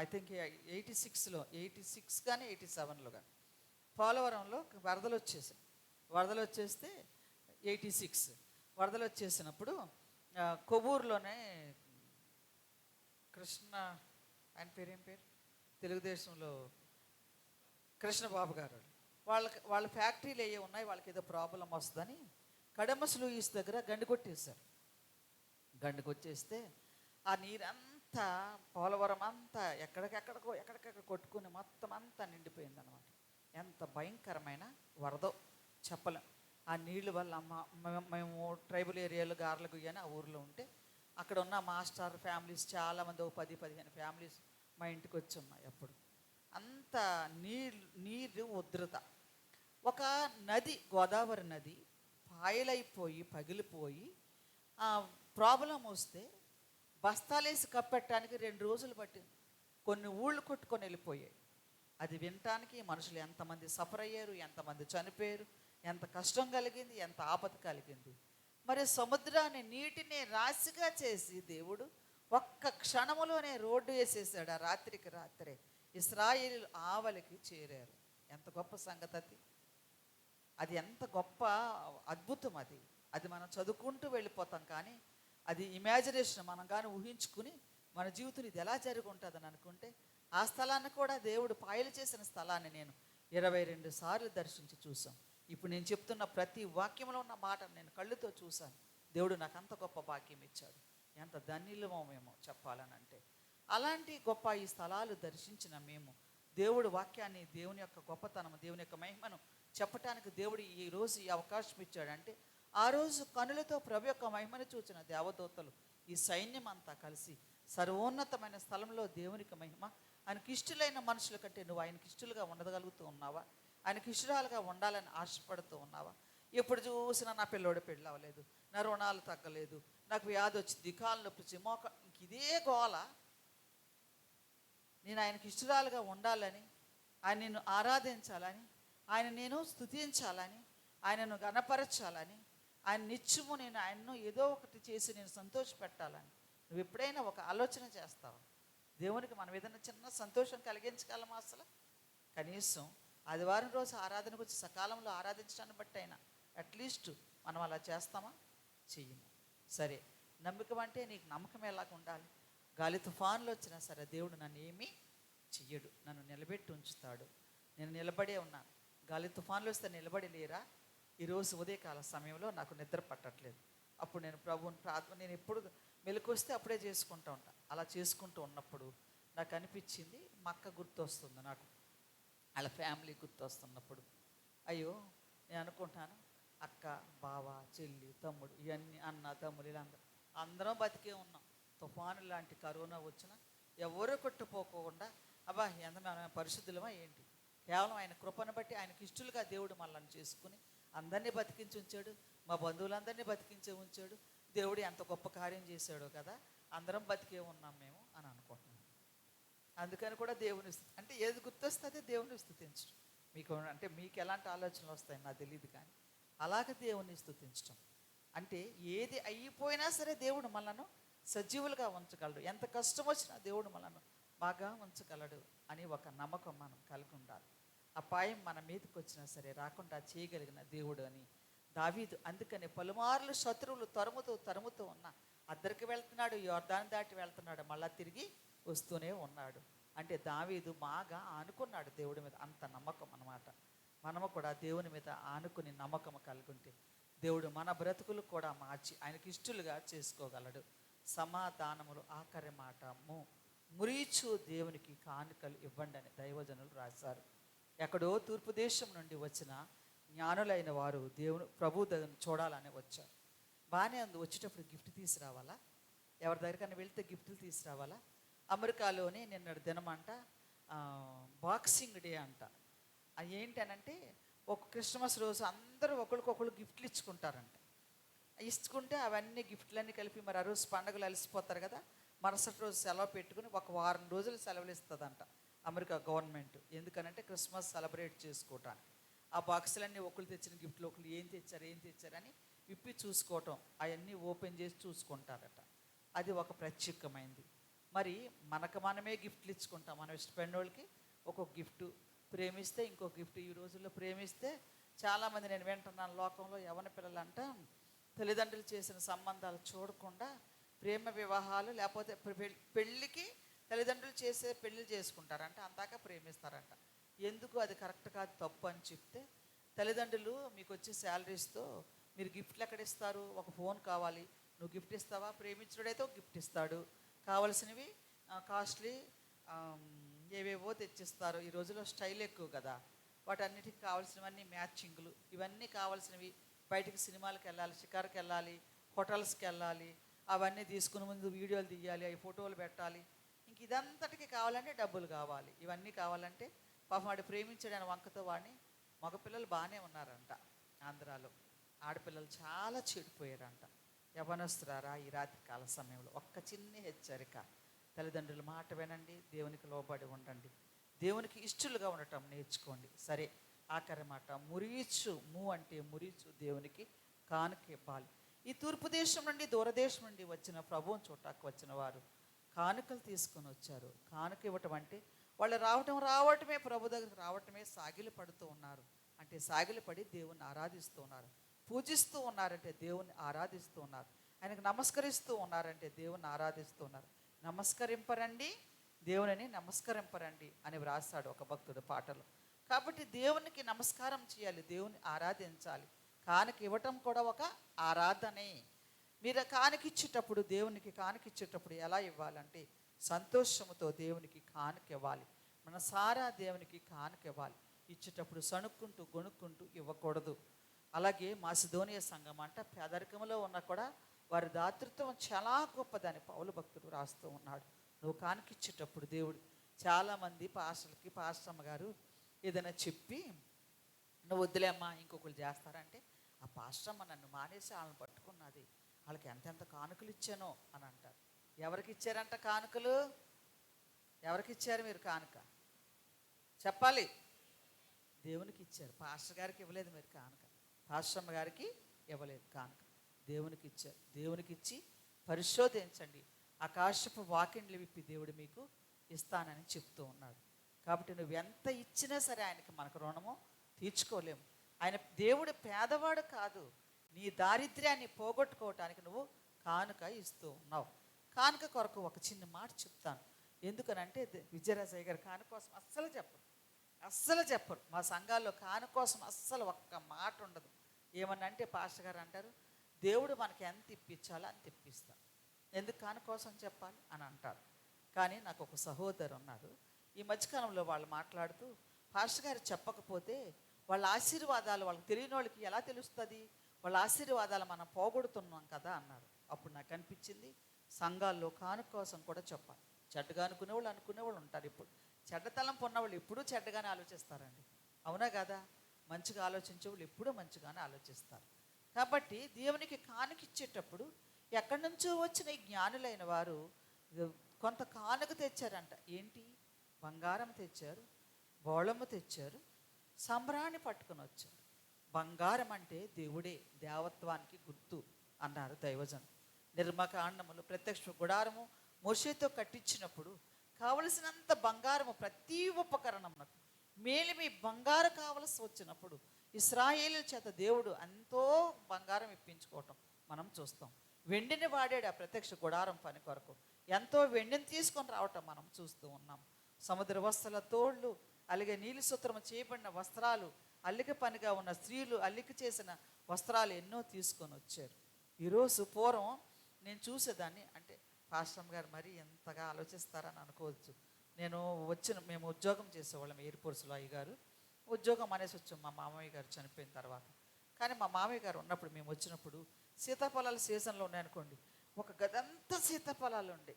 ఐ థింక్ 86 కానీ 87లో కానీ పోలవరంలో వరదలు వచ్చేస్తే 86 వరదలు వచ్చేసినప్పుడు కొవ్వూరులోనే కృష్ణ, ఆయన పేరేం పేరు, తెలుగుదేశంలో కృష్ణబాబు గారు, వాళ్ళ ఫ్యాక్టరీలు ఏ ఉన్నాయి, వాళ్ళకి ఏదో ప్రాబ్లం వస్తుందని కడమస్ లూయిస్ దగ్గర గండి కొట్టేశారు. గండి కొట్టేస్తే ఆ నీరంతా పోలవరం అంతా ఎక్కడికెక్కడ కొట్టుకుని మొత్తం అంతా నిండిపోయింది అనమాట. ఎంత భయంకరమైన వరదో చెప్పలేం. ఆ నీళ్ళు వల్ల మేము ట్రైబల్ ఏరియాలో గార్ల గుయ్యని ఆ ఊరిలో ఉంటే అక్కడ ఉన్న మాస్టర్ ఫ్యామిలీస్ చాలామంది 10-15 ఫ్యామిలీస్ మా ఇంటికి వచ్చి ఉన్నాయి. అప్పుడు అంత నీరు ఉధృత. ఒక నది, గోదావరి నది పాయలైపోయి పగిలిపోయి ప్రాబ్లం వస్తే బస్తాలేసి కప్పెట్టడానికి 2 రోజులు పట్టింది. కొన్ని ఊళ్ళు కొట్టుకొని వెళ్ళిపోయాయి. అది వినటానికి మనుషులు ఎంతమంది సఫర్ అయ్యారు, ఎంతమంది చనిపోయారు, ఎంత కష్టం కలిగింది, ఎంత ఆపద కలిగింది. మరి సముద్రాన్ని నీటిని రాశిగా చేసి దేవుడు ఒక్క క్షణములోనే రోడ్డు వేసేసాడు. ఆ రాత్రికి రాత్రే ఇశ్రాయేలు ఆవలికి చేరారు. ఎంత గొప్ప సంగతి అది ఎంత గొప్ప అద్భుతం అది మనం చదువుకుంటూ వెళ్ళిపోతాం. కానీ అది ఇమాజినేషన్ మనం కానీ ఊహించుకుని మన జీవితం ఇది ఎలా జరిగి ఉంటుందని అనుకుంటే ఆ స్థలాన్ని కూడా దేవుడు పాయలు చేసిన స్థలాన్ని నేను 22 సార్లు దర్శించి చూసాం. ఇప్పుడు నేను చెప్తున్న ప్రతి వాక్యంలో ఉన్న మాట నేను కళ్ళుతో చూశాను. దేవుడు నాకు అంత గొప్ప భాగ్యం ఇచ్చాడు. ఎంత ధన్యులమో మేము చెప్పాలనంటే. అలాంటి గొప్ప ఈ స్థలాలు దర్శించిన మేము దేవుడు వాక్యాన్ని, దేవుని యొక్క గొప్పతనం, దేవుని యొక్క మహిమను చెప్పటానికి దేవుడు ఈరోజు ఈ అవకాశం ఇచ్చాడంటే ఆ రోజు కనులతో ప్రభు యొక్క మహిమను చూచిన దేవదూతలు ఈ సైన్యం అంతా కలిసి సర్వోన్నతమైన స్థలంలో దేవునికి మహిమ, ఆయనకి ఇష్టలైన మనుషుల కంటే నువ్వు ఆయనకి ఇష్టలుగా ఉండగలుగుతూ ఉన్నావా? ఆయనకి ఇష్టరాలుగా ఉండాలని ఆశపడుతూ ఉన్నావా? ఎప్పుడు చూసినా నా పిల్లోడు పెళ్ళి అవ్వలేదు, నా రుణాలు తగ్గలేదు, నాకు వ్యాధి వచ్చింది, కాళ్ళు నొప్పి, ఇంక ఇదే గోల. నేను ఆయనకి ఇష్టరాలుగా ఉండాలని, ఆయన నిన్ను ఆరాధించాలని, ఆయన నేను స్తుతించాలని, ఆయనను గణపరచాలని, ఆయన నిత్యము నేను ఆయన్ను ఏదో ఒకటి చేసి నేను సంతోషపెట్టాలని నువ్వు ఎప్పుడైనా ఒక ఆలోచన చేస్తావా? దేవునికి మనం ఏదైనా చిన్న సంతోషం కలిగించగలమా? అసలు కనీసం ఆదివారం రోజు ఆరాధనకు వచ్చి సకాలంలో ఆరాధించడాన్ని బట్టి అయినా అట్లీస్ట్ మనం అలా చేస్తామా? చెయ్యను. సరే, నమ్మకం అంటే నీకు నమ్మకం ఎలాగ ఉండాలి? గాలి తుఫాన్లు వచ్చినా సరే దేవుడు నన్ను ఏమీ చెయ్యడు, నన్ను నిలబెట్టి ఉంచుతాడు. నేను నిలబడే ఉన్నాను. గాలి తుఫాన్లు వస్తే నిలబడి లేరా? ఈరోజు ఉదయకాల సమయంలో నాకు నిద్ర పట్టట్లేదు. అప్పుడు నేను ప్రభువుని ప్రార్థన, నేను ఎప్పుడు మెలకు వస్తే అప్పుడే చేసుకుంటూ ఉంటాను. అలా చేసుకుంటూ ఉన్నప్పుడు నాకు అనిపించింది, మా అక్క గుర్తు వస్తుంది నాకు, వాళ్ళ ఫ్యామిలీ గుర్తు వస్తున్నప్పుడు అయ్యో నేను అనుకుంటాను, అక్క, బావ, చెల్లి, తమ్ముడు, ఇవన్నీ అన్న తమ్ముడు ఇలా అందరం బతికే ఉన్నాం. తుఫాను లాంటి కరోనా వచ్చినా ఎవరు కొట్టుపోకుండా, అబ్బా ఎంత మనం పరిశుద్ధులమా ఏంటి? కేవలం ఆయన కృపను బట్టి ఆయనకి ఇష్టలుగా దేవుడు మనల్ని చేసుకుని అందరినీ బతికించి ఉంచాడు. మా బంధువులందరినీ బతికించే ఉంచాడు. దేవుడు ఎంత గొప్ప కార్యం చేశాడో కదా, అందరం బతికే ఉన్నాం మేము అని అనుకుంటున్నాను. అందుకని కూడా దేవుని అంటే ఏది గుర్తొస్తే దేవుని స్తుతించడం. మీకు అంటే మీకు ఎలాంటి ఆలోచనలు వస్తాయి నాకు తెలియదు, కానీ అలాగే దేవుని స్తుతించడం అంటే ఏది అయిపోయినా సరే దేవుడు మనలను సజీవులుగా ఉంచగలడు. ఎంత కష్టం వచ్చినా దేవుడు మనలను బాగా ఉంచగలడు అని ఒక నమ్మకం మనం కలిగి ఉండాలి. అపాయం మన మీదకి వచ్చినా సరే రాకుండా చేయగలిగిన దేవుడు అని దావీదు అందుకని పలుమార్లు శత్రువులు తరుముతూ ఉన్న అద్దరికి వెళ్తున్నాడు, యోర్దాను దాటి వెళ్తున్నాడు, మళ్ళా తిరిగి వస్తూనే ఉన్నాడు. అంటే దావీదు బాగా ఆనుకున్నాడు దేవుడి మీద, అంత నమ్మకం అన్నమాట. మనము కూడా దేవుని మీద ఆనుకుని నమ్మకం కలిగి ఉంటే దేవుడు మన బ్రతుకులు కూడా మార్చి ఆయనకి ఇష్టలుగా చేసుకోగలడు. సమాధానములు ఆఖరి మాట మురీచు దేవునికి కానుకలు ఇవ్వండి అని దైవజనులు రాశారు. ఎక్కడో తూర్పు దేశం నుండి వచ్చిన జ్ఞానులైన వారు దేవుని ప్రభు దగ్గర చూడాలని వచ్చారు. బాగానే ఉంది, వచ్చేటప్పుడు గిఫ్ట్ తీసుకురావాలా? ఎవరి దగ్గరికైనా వెళ్తే గిఫ్ట్లు తీసుకురావాలా? అమెరికాలోని నిన్నటి దినమంట బాక్సింగ్ డే అంట. అది ఏంటనంటే ఒక క్రిస్మస్ రోజు అందరూ ఒకరికొకరు గిఫ్ట్లు ఇచ్చుకుంటారంట. ఇచ్చుకుంటే అవన్నీ గిఫ్ట్లన్నీ కలిపి మరి ఆ రోజు పండుగలు అలసిపోతారు కదా, మరుసటి రోజు సెలవు పెట్టుకుని ఒక వారం రోజులు సెలవులు ఇస్తుందంట అమెరికా గవర్నమెంట్. ఎందుకనంటే క్రిస్మస్ సెలబ్రేట్ చేసుకోవటానికి. ఆ బాక్సులన్నీ ఒకరు తెచ్చిన గిఫ్ట్లు ఒకరు ఏం తెచ్చారని విప్పి చూసుకోవటం, అవన్నీ ఓపెన్ చేసి చూసుకుంటారట. అది ఒక ప్రత్యేకమైంది. మరి మనకు మనమే గిఫ్ట్లు ఇచ్చుకుంటాం. మనం ఇష్టపడిన వాళ్ళకి ఒక్కొక్క గిఫ్ట్, ప్రేమిస్తే ఇంకో గిఫ్ట్. ఈ రోజుల్లో ప్రేమిస్తే చాలామంది నేను వింటున్నాను, లోకంలో యవ్వన పిల్లలంట తల్లిదండ్రులు చేసిన సంబంధాలు చూడకుండా ప్రేమ వివాహాలు లేకపోతే పెళ్ళికి తల్లిదండ్రులు చేసే పెళ్ళి చేసుకుంటారంట, అందాక ప్రేమిస్తారంట. ఎందుకు అది కరెక్ట్ కాదు, తప్పు అని చెప్తే తల్లిదండ్రులు మీకు వచ్చే శాలరీస్తో మీరు గిఫ్ట్లు ఎక్కడ ఇస్తారు? ఒక ఫోన్ కావాలి, నువ్వు గిఫ్ట్ ఇస్తావా? ప్రేమించుడైతే ఒక గిఫ్ట్ ఇస్తాడు, కావాల్సినవి కాస్ట్లీ ఏవేవో తెచ్చిస్తారు. ఈ రోజుల్లో స్టైల్ ఎక్కువ కదా, వాటన్నిటికి కావాల్సినవన్నీ మ్యాచింగ్లు, ఇవన్నీ కావాల్సినవి. బయటికి సినిమాలకు వెళ్ళాలి, షికార్కి వెళ్ళాలి, హోటల్స్కి వెళ్ళాలి, అవన్నీ తీసుకుని ముందు వీడియోలు తీయాలి, అవి ఫోటోలు పెట్టాలి. ఇంక ఇదంతటికి కావాలంటే డబ్బులు కావాలి. ఇవన్నీ కావాలంటే పాపం వాడు ప్రేమించడానికి వంకతో వాడిని. మగపిల్లలు బాగానే ఉన్నారంట ఆంధ్రాలో, ఆడపిల్లలు చాలా చెడిపోయారంట. యవనస్తురారా, ఈ రాత్రి కాల సమయంలో ఒక్క చిన్న హెచ్చరిక, తల్లిదండ్రుల మాట వినండి, దేవునికి లోబడి ఉండండి, దేవునికి ఇష్టలుగా ఉండటం నేర్చుకోండి. సరే, ఆఖరి మాట మురీచు. అంటే మురీచు దేవునికి కానుక ఇవ్వాలి. ఈ తూర్పు దేశం నుండి దూరదేశం నుండి వచ్చిన ప్రభువుని చూడటానికి వచ్చిన వారు కానుకలు తీసుకొని వచ్చారు. కానుక ఇవ్వటం అంటే వాళ్ళు రావటమే ప్రభు దగ్గరికి రావటమే సాగిలి పడుతూ ఉన్నారు. అంటే సాగిలి పడి దేవుణ్ణి ఆరాధిస్తూ ఉన్నారు, పూజిస్తూ ఉన్నారంటే దేవుణ్ణి ఆరాధిస్తూ ఉన్నారు, ఆయనకు నమస్కరిస్తూ ఉన్నారంటే దేవుణ్ణి ఆరాధిస్తూ ఉన్నారు. నమస్కరింపరండి దేవుని నమస్కరింపరండి అని వ్రాస్తాడు ఒక భక్తుడు పాటలో. కాబట్టి దేవునికి నమస్కారం చేయాలి, దేవుని ఆరాధించాలి. కానుక ఇవ్వటం కూడా ఒక ఆరాధనే. మీరు కానుకిచ్చేటప్పుడు, దేవునికి కానుకిచ్చేటప్పుడు ఎలా ఇవ్వాలంటే సంతోషముతో దేవునికి కానుక ఇవ్వాలి, మనసారా దేవునికి కానుక ఇవ్వాలి. ఇచ్చేటప్పుడు సణుక్కుంటూ గొణుక్కుంటూ ఇవ్వకూడదు. అలాగే మాసిదోనియ సంఘం అంట పేదరికంలో ఉన్న కూడా వారి దాతృత్వం చాలా గొప్పదని పౌలు భక్తుడు రాస్తూ ఉన్నాడు. నువ్వు కానుకిచ్చేటప్పుడు దేవుడు, చాలామంది పాస్టర్లకి పాస్టమ్మ గారు ఏదైనా చెప్పి నువ్వు వద్దులేమ్మా ఇంకొకరు చేస్తారంటే, ఆ పాస్టమ్మ నన్ను మానేసి వాళ్ళని పట్టుకున్నది, వాళ్ళకి ఎంతెంత కానుకలు ఇచ్చానో అని అంటారు. ఎవరికి ఇచ్చారంట కానుకలు? ఎవరికి ఇచ్చారు మీరు కానుక? చెప్పాలి. దేవునికి ఇచ్చారు. పాస్టర్ గారికి ఇవ్వలేదు మీరు కానుక, పాస్టమ్మ గారికి ఇవ్వలేదు కానుక, దేవునికి ఇచ్చారు. దేవునికి ఇచ్చి పరిశోధించండి, ఆకాశపు వాకిండ్లు విప్పి దేవుడు మీకు ఇస్తానని చెప్తూ ఉన్నాడు. కాబట్టి నువ్వు ఎంత ఇచ్చినా సరే ఆయనకి మనకు రుణము తీర్చుకోలేము. ఆయన దేవుడు పేదవాడు కాదు, నీ దారిద్ర్యాన్ని పోగొట్టుకోవటానికి నువ్వు కానుక ఇస్తూ ఉన్నావు. కానుక కొరకు ఒక చిన్న మాట చెప్తాను. ఎందుకనంటే విజయరాజయ్య గారు కానుక కోసం అస్సలు చెప్పరు. మా సంఘాల్లో కానుక కోసం అస్సలు ఒక్క మాట ఉండదు. ఏమన్నంటే పాస్టర్ గారు అంటారు, దేవుడు మనకి ఎంత ఇప్పించాలో అంత ఇప్పిస్తాడు, ఎందుకు కానుక కోసం చెప్పాలి అని అంటారు. కానీ నాకు ఒక సహోదరు ఉన్నారు, ఈ మధ్యకాలంలో వాళ్ళు మాట్లాడుతూ, పాస్టర్ గారు చెప్పకపోతే వాళ్ళ ఆశీర్వాదాలు వాళ్ళకి తెలియని వాళ్ళకి ఎలా తెలుస్తుంది, వాళ్ళ ఆశీర్వాదాలు మనం పోగొడుతున్నాం కదా అన్నారు. అప్పుడు నాకు అనిపించింది, సంఘాల్లో కానుక కోసం కూడా చెప్పాలి. చెడ్డగా అనుకునేవాళ్ళు ఉంటారు. ఇప్పుడు చెడ్డ తలంపు ఉన్నవాళ్ళు ఎప్పుడూ చెడ్డగానే ఆలోచిస్తారండి, అవునా కదా? మంచిగా ఆలోచించే వాళ్ళు ఎప్పుడూ మంచిగానే ఆలోచిస్తారు. కాబట్టి దేవునికి కానుక ఇచ్చేటప్పుడు ఎక్కడి నుంచో వచ్చిన ఈ జ్ఞానులైన వారు కొంత కానుక తెచ్చారంట. ఏంటి? బంగారం తెచ్చారు, బోళము తెచ్చారు, సంబరాన్ని పట్టుకొని వచ్చారు. బంగారం అంటే దేవుడే, దేవత్వానికి గుర్తు అన్నారు దైవజన్. నిర్మకాండములు ప్రత్యక్ష గుడారము మోషేతో కట్టించినప్పుడు కావలసినంత బంగారము ప్రతి ఉపకరణమునకు మేలిమి బంగారు కావలసి వచ్చినప్పుడు ఇశ్రాయేలు చేత దేవుడు ఎంతో బంగారం ఇప్పించుకోవటం మనం చూస్తాం. వెండిని వాడాడు ఆ ప్రత్యక్ష గుడారం పని కొరకు, ఎంతో వెండిని తీసుకొని రావటం మనం చూస్తూ ఉన్నాం. సముద్ర వస్త్రాల తోళ్ళు, అలాగే నీలి సూత్రము చేయబడిన వస్త్రాలు, అల్లిక పనిగా ఉన్న స్త్రీలు అల్లిక చేసిన వస్త్రాలు ఎన్నో తీసుకొని వచ్చారు. ఈరోజు పూర్వం నేను చూసేదాన్ని, అంటే పాస్టర్ గారు మరీ ఎంతగా ఆలోచిస్తారని అనుకోవచ్చు. మేము ఉద్యోగం చేసేవాళ్ళం ఎయిర్పోర్ట్స్లో. అయ్యగారు ఉద్యోగం అనేసి వచ్చాం మా మామయ్య గారు చనిపోయిన తర్వాత. కానీ మా మామయ్య గారు ఉన్నప్పుడు మేము వచ్చినప్పుడు సీతాఫలాల సీజన్లో ఉన్నాయనుకోండి, ఒక గదంతా సీతాఫలాలు ఉండే.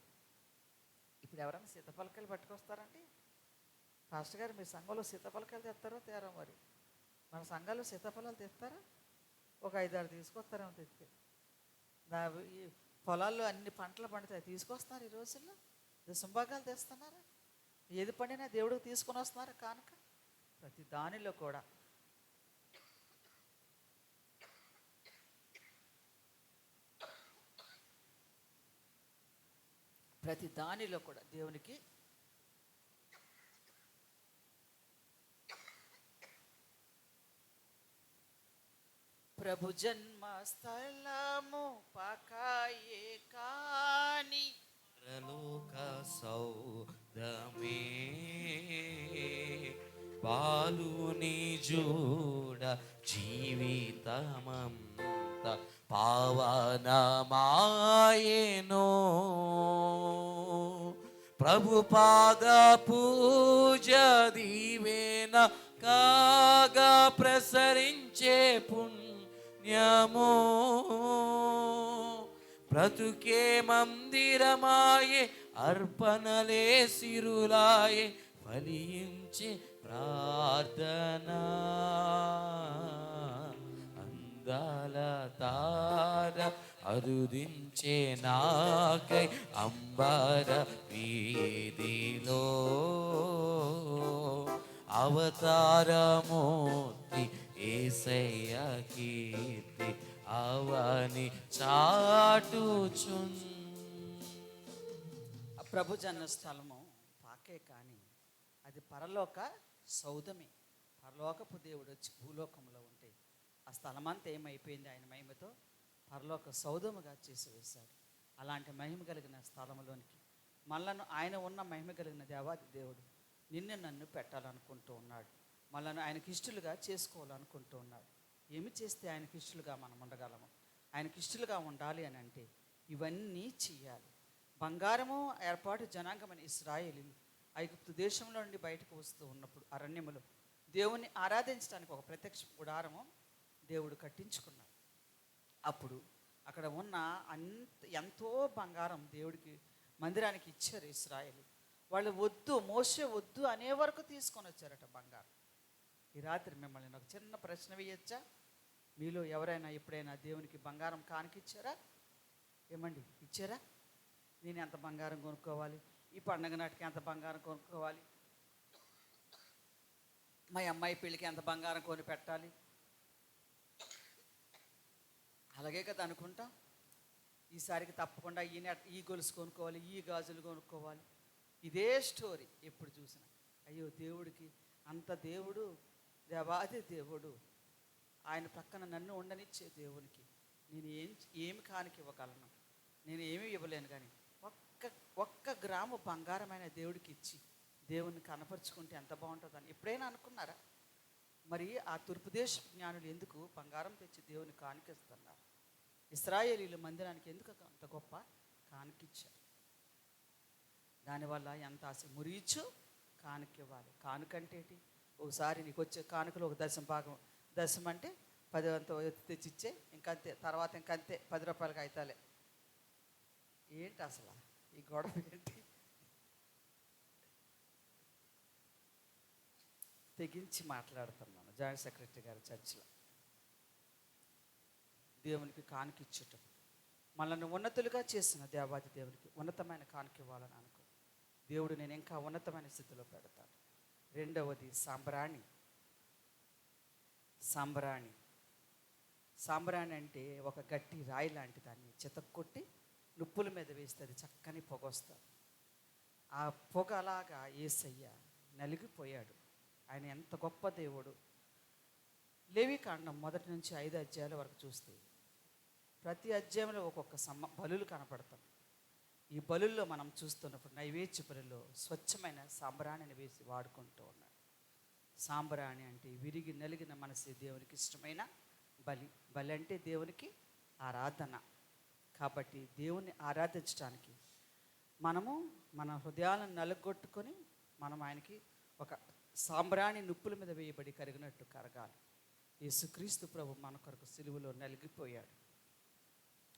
ఇప్పుడు ఎవరైనా సీతాఫలకాయలు పట్టుకొస్తారండి? పాస్టర్ గారు మీ సంఘంలో సీతాఫలకాయలు తెస్తారో తేరో మరి. మన సంఘాల్లో సీతాఫలాలు తెస్తారా? ఒక 5-6 తీసుకొస్తారేమో తెస్తే. ఈ పొలాల్లో అన్ని పంటలు పండుతాయి, తీసుకొస్తున్నారు ఈ రోజుల్లో. దుసంభాగాలు తెస్తున్నారా? ఏది పండినా దేవుడికి తీసుకొని వస్తున్నారా కానుక? ప్రతి దానిలో కూడా దేవునికి ప్రభు జన్మ స్థలము పకాయే కాని పరలోక సౌదమే పాలుని జోడ జీవితమంత పావనమాయెనో ప్రభు పాద పూజ దీవెన కాగా ప్రసరించే పుణ్యమో బ్రతుకే మందిరమాయే అర్పణలే సిరులాయే ఫలించే ప్రార్థన అందాల తార అరుదించే నాకై అంబర వీధిలో అవతారమూర్తి యేసయ్య కీర్తి అవని చాటుచున్. ప్రభు జన్మ స్థలము పాకే కానీ అది పరలోక సౌధమే. పరలోకపు దేవుడు వచ్చి భూలోకంలో ఉంటే ఆ స్థలమంతా ఏమైపోయింది? ఆయన మహిమతో పరలోక సౌధముగా చేసి వేశాడు. అలాంటి మహిమ కలిగిన స్థలంలోనికి మళ్ళను ఆయన ఉన్న మహిమ కలిగిన దేవాది దేవుడు నిన్ను నన్ను పెట్టాలనుకుంటూ ఉన్నాడు. మళ్ళను ఆయనకి ఇష్టలుగా చేసుకోవాలనుకుంటూ ఉన్నాడు. ఏమి చేస్తే ఆయనకి ఇష్టలుగా మనం ఉండగలము? ఆయనకి ఇష్టలుగా ఉండాలి అని అంటే ఇవన్నీ చెయ్యాలి. బంగారము ఏర్పాటు జనాంగమైన ఇశ్రాయేలీయులు ఐగుప్తు దేశంలో నుండి బయటకు వస్తూ ఉన్నప్పుడు అరణ్యములో దేవుణ్ణి ఆరాధించడానికి ఒక ప్రత్యక్ష గుడారము దేవుడు కట్టించుకున్నాడు. అప్పుడు అక్కడ ఉన్న ఎంతో బంగారం దేవుడికి మందిరానికి ఇచ్చారు ఇశ్రాయేలు. వాళ్ళు వద్దు, మోసే వద్దు అనే వరకు తీసుకొని వచ్చారట బంగారం. ఈ రాత్రి మిమ్మల్ని నాకు చిన్న ప్రశ్న వేయచ్చా? మీలో ఎవరైనా ఎప్పుడైనా దేవునికి బంగారం కానికిచ్చారా? ఏమండి, ఇచ్చారా? నేను ఎంత బంగారం కొనుక్కోవాలి, ఈ పండగ నాటికి ఎంత బంగారం కొనుక్కోవాలి, మా అమ్మాయి పెళ్ళికి ఎంత బంగారం కొని పెట్టాలి, అలాగే కదా అనుకుంటాం. ఈసారికి తప్పకుండా ఈ గొలుసు కొనుక్కోవాలి, ఈ గాజులు కొనుక్కోవాలి. ఇదే స్టోరీ ఎప్పుడు చూసినా. అయ్యో, దేవుడికి అంత దేవుడు, దేవాది దేవుడు, ఆయన పక్కన నన్ను ఉండనిచ్చే దేవునికి నేను ఏమి కానుక ఇవ్వగలను, నేను ఏమీ ఇవ్వలేను, కానీ ఒక్క గ్రాము బంగారమైన దేవుడికి ఇచ్చి దేవుణ్ణి కనపరుచుకుంటే ఎంత బాగుంటుందని ఎప్పుడైనా అనుకున్నారా? మరి ఆ తూర్పు దేశ జ్ఞానులు ఎందుకు బంగారం తెచ్చి దేవుని కానుకిస్తున్నారు? ఇశ్రాయేలీలు మందిరానికి ఎందుకు అంత గొప్ప కానుకిచ్చారు? దానివల్ల ఎంత ఆశ, మురీచు కానుకివ్వాలి. కానుకంటే ఏంటి? ఒకసారి నీకు వచ్చే కానుకలు ఒక దశం అంటే 10 అంత తెచ్చిచ్చే, ఇంకంతే, తర్వాత ఇంకంతే 10 రూపాయలకి అయితాలే. ఏంటి అసలు ఈ గొడవ ఏంటి? తెగించి మాట్లాడుతున్నాను. జాయింట్ సెక్రటరీ గారి చర్చిలో దేవునికి కానుకిచ్చటం, మనల్ని ఉన్నతులుగా చేసిన దేవాది దేవునికి ఉన్నతమైన కానుక ఇవ్వాలని అనుకో. దేవుడు నేను ఇంకా ఉన్నతమైన స్థితిలో పెడతాడు. రెండవది సాంబ్రాణి. సాంబ్రాణి అంటే ఒక గట్టి రాయి లాంటి దాన్ని చితక్కొట్టి నుప్పుల మీద వేస్తే అది చక్కని పొగ వస్తుంది. ఆ పొగ అలాగా యేసయ్య నలిగిపోయాడు. ఆయన ఎంత గొప్ప దేవుడు. లేవికాండం 1 నుంచి 5 అధ్యాయాల వరకు చూస్తే ప్రతి అధ్యాయంలో ఒక్కొక్క బలులు కనపడతాం. ఈ బలుల్లో మనం చూస్తున్నప్పుడు నైవేద్య బలుల్లో స్వచ్ఛమైన సాంబ్రాణిని వేసి వాడుకుంటూ ఉన్నాడు. సాంబ్రాణి అంటే విరిగి నలిగిన మనసు దేవునికి ఇష్టమైన బలి అంటే దేవునికి ఆరాధన. కాబట్టి దేవుణ్ణి ఆరాధించడానికి మనము మన హృదయాలను నలుగొట్టుకొని మనం ఆయనకి ఒక సాంబ్రాణి నుప్పుల మీద వేయబడి కరిగినట్టు కరగాలి. యేసుక్రీస్తు ప్రభు మన కొరకు సిలువలో నలిగిపోయాడు.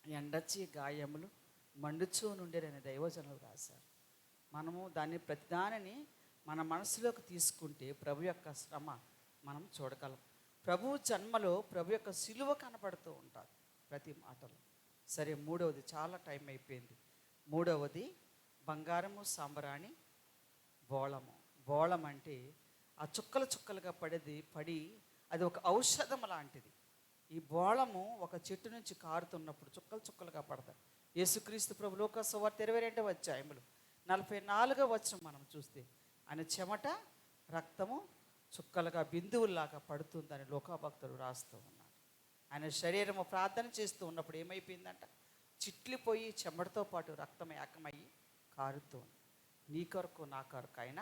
ఎండచ్చి గాయములు మండుచూ నుండేనని దైవజనులు రాశారు. మనము ప్రతిదానిని మన మనసులోకి తీసుకుంటే ప్రభు యొక్క శ్రమ మనం చూడగలం. ప్రభు జన్మలో ప్రభు యొక్క సిలువ కనపడుతూ ఉంటుంది ప్రతి మాటలో. సరే, మూడవది, చాలా టైం అయిపోయింది. మూడవది బంగారము, సాంబ్రాణి, బోళం అంటే ఆ చుక్కలుగా పడి అది ఒక ఔషధం లాంటిది. ఈ బోళము ఒక చెట్టు నుంచి కారుతున్నప్పుడు చుక్కలుగా పడతాయి. యేసుక్రీస్తు ప్రభు లోక సువార్త 22వ అధ్యాయములు 44వ వచనం మనం చూస్తే ఆయన చెమట రక్తము చుక్కలుగా బిందువుల్లాగా పడుతుందని లోకాభక్తుడు రాస్తూ ఉన్నాడు. ఆయన శరీరము ప్రార్థన చేస్తూ ఉన్నప్పుడు ఏమైపోయిందంట? చిట్లిపోయి చెమటతో పాటు రక్తం ఏకమయ్యి కారుతుంది. నీ కొరకు నా కొరకు ఆయన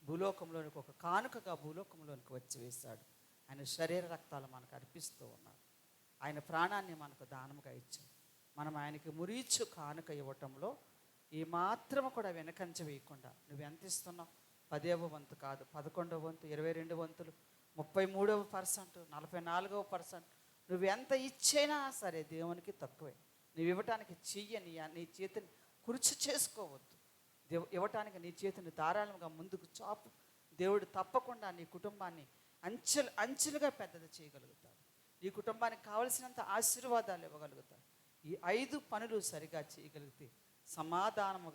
భూలోకంలోనికి ఒక కానుకగా భూలోకంలోనికి వచ్చి వేశాడు. ఆయన శరీర రక్తాలు మనకు అర్పిస్తూ ఉన్నాడు. ఆయన ప్రాణాన్ని మనకు దానముగా ఇచ్చాడు. మనం ఆయనకి మురీచు కానుక ఇవ్వటంలో ఈ మాత్రము కూడా వెనకంచ వేయకుండా, నువ్వు ఎంత ఇస్తున్నావు? 10వ వంతు కాదు, 11వ వంతు, 22 వంతులు, 33%, 44%, నువ్వు ఎంత ఇచ్చైనా సరే దేవునికి తక్కువే. నువ్వు ఇవ్వటానికి నీ చేతిని కుర్చీ చేసుకోవద్దు. ఇవ్వటానికి నీ చేతిని ధారాళంగా ముందుకు చాపు. దేవుడు తప్పకుండా నీ కుటుంబాన్ని అంచెలుగా పెద్దది చేయగలుగుతాడు. నీ కుటుంబానికి కావలసినంత ఆశీర్వాదాలు ఇవ్వగలుగుతాడు. ఈ 5 పనులు సరిగా చేయగలిగితే సమాధానం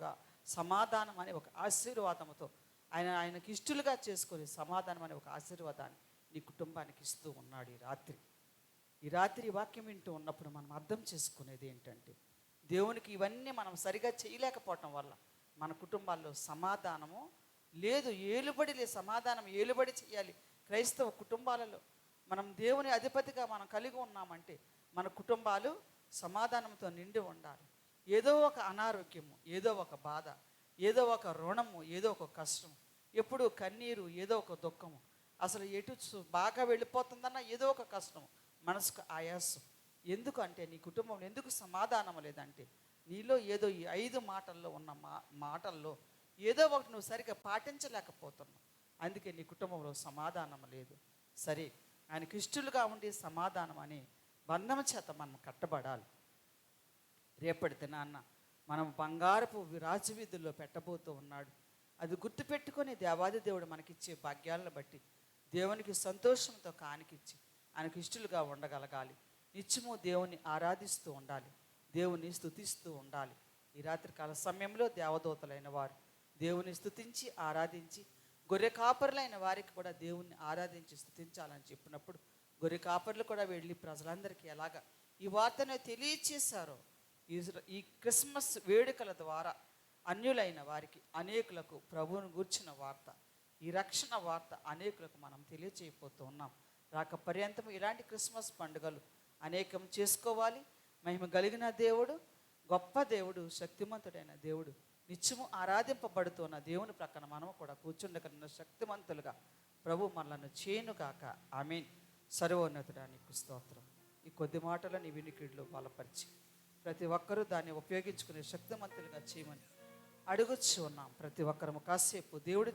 అనే ఒక ఆశీర్వాదంతో ఆయనకి ఇష్టలుగా చేసుకొని సమాధానం అనే ఒక ఆశీర్వాదాన్ని నీ కుటుంబానికి ఇస్తూ ఉన్నాడు. ఈ రాత్రి వాక్యం వింటూ ఉన్నప్పుడు మనం అర్థం చేసుకునేది ఏంటంటే, దేవునికి ఇవన్నీ మనం సరిగా చేయలేకపోవటం వల్ల మన కుటుంబాల్లో సమాధానము లేదు. సమాధానం ఏలుబడి చేయాలి. క్రైస్తవ కుటుంబాలలో మనం దేవుని అధిపతిగా మనం కలిగి ఉన్నామంటే మన కుటుంబాలు సమాధానంతో నిండి ఉండాలి. ఏదో ఒక అనారోగ్యము, ఏదో ఒక బాధ, ఏదో ఒక రుణము, ఏదో ఒక కష్టం, ఎప్పుడు కన్నీరు, ఏదో ఒక దుఃఖము, అసలు ఎటు బాగా వెళ్ళిపోతుందన్న ఏదో ఒక కష్టము, మనసుకు ఆయాసం. ఎందుకు అంటే నీ కుటుంబంలో ఎందుకు సమాధానం లేదంటే నీలో ఏదో ఈ 5 మాటల్లో ఉన్న మాటల్లో ఏదో ఒకటి నువ్వు సరిగ్గా పాటించలేకపోతున్నావు. అందుకే నీ కుటుంబంలో సమాధానం లేదు. సరే, ఆయనకి ఇష్టలుగా ఉండి సమాధానం అనే బంధం చేత మనం కట్టబడాలి. రేపటి దినాన్న మనం బంగారపు రాజవీధుల్లో పెట్టబోతూ ఉన్నాడు. అది గుర్తుపెట్టుకొని దేవాది దేవుడు మనకిచ్చే భాగ్యాలను బట్టి దేవునికి సంతోషంతో కానికిచ్చి ఆయనకు ఇష్టలుగా ఉండగలగాలి. నిత్యము దేవుని ఆరాధిస్తూ ఉండాలి, దేవుని స్తుతిస్తూ ఉండాలి. ఈ రాత్రికాల సమయంలో దేవదూతలైన వారు దేవుని స్తుతించి ఆరాధించి, గొర్రె కాపరులైన వారికి కూడా దేవుణ్ణి ఆరాధించి స్తుతించాలని చెప్పినప్పుడు గొర్రె కాపర్లు కూడా వెళ్ళి ప్రజలందరికీ ఎలాగా ఈ వార్తను తెలియచేశారో, ఈ క్రిస్మస్ వేడుకల ద్వారా అన్యులైన వారికి అనేకులకు ప్రభువును గూర్చిన వార్త, ఈ రక్షణ వార్త అనేకులకు మనం తెలియచేయబోతూ ఉన్నాం. రాక పర్యంతము ఇలాంటి క్రిస్మస్ పండుగలు అనేకం చేసుకోవాలి. మహిమ కలిగిన దేవుడు, గొప్ప దేవుడు, శక్తిమంతుడైన దేవుడు, నిత్యము ఆరాధింపబడుతున్న దేవుని ప్రక్కన మనము కూడా కూర్చుండగలిగిన శక్తిమంతులుగా ప్రభు మనలను చేయునుగాక. ఆమేన్. సర్వోన్నతుడా నీకు స్తోత్రం. ఈ కొద్ది మాటలు నీ వినికిడిలో బలపరిచి ప్రతి ఒక్కరూ దాన్ని ఉపయోగించుకునే శక్తిమంతులుగా చేయమని అడుగుచ్చు ఉన్నాం. ప్రతి ఒక్కరము కాసేపు దేవుడు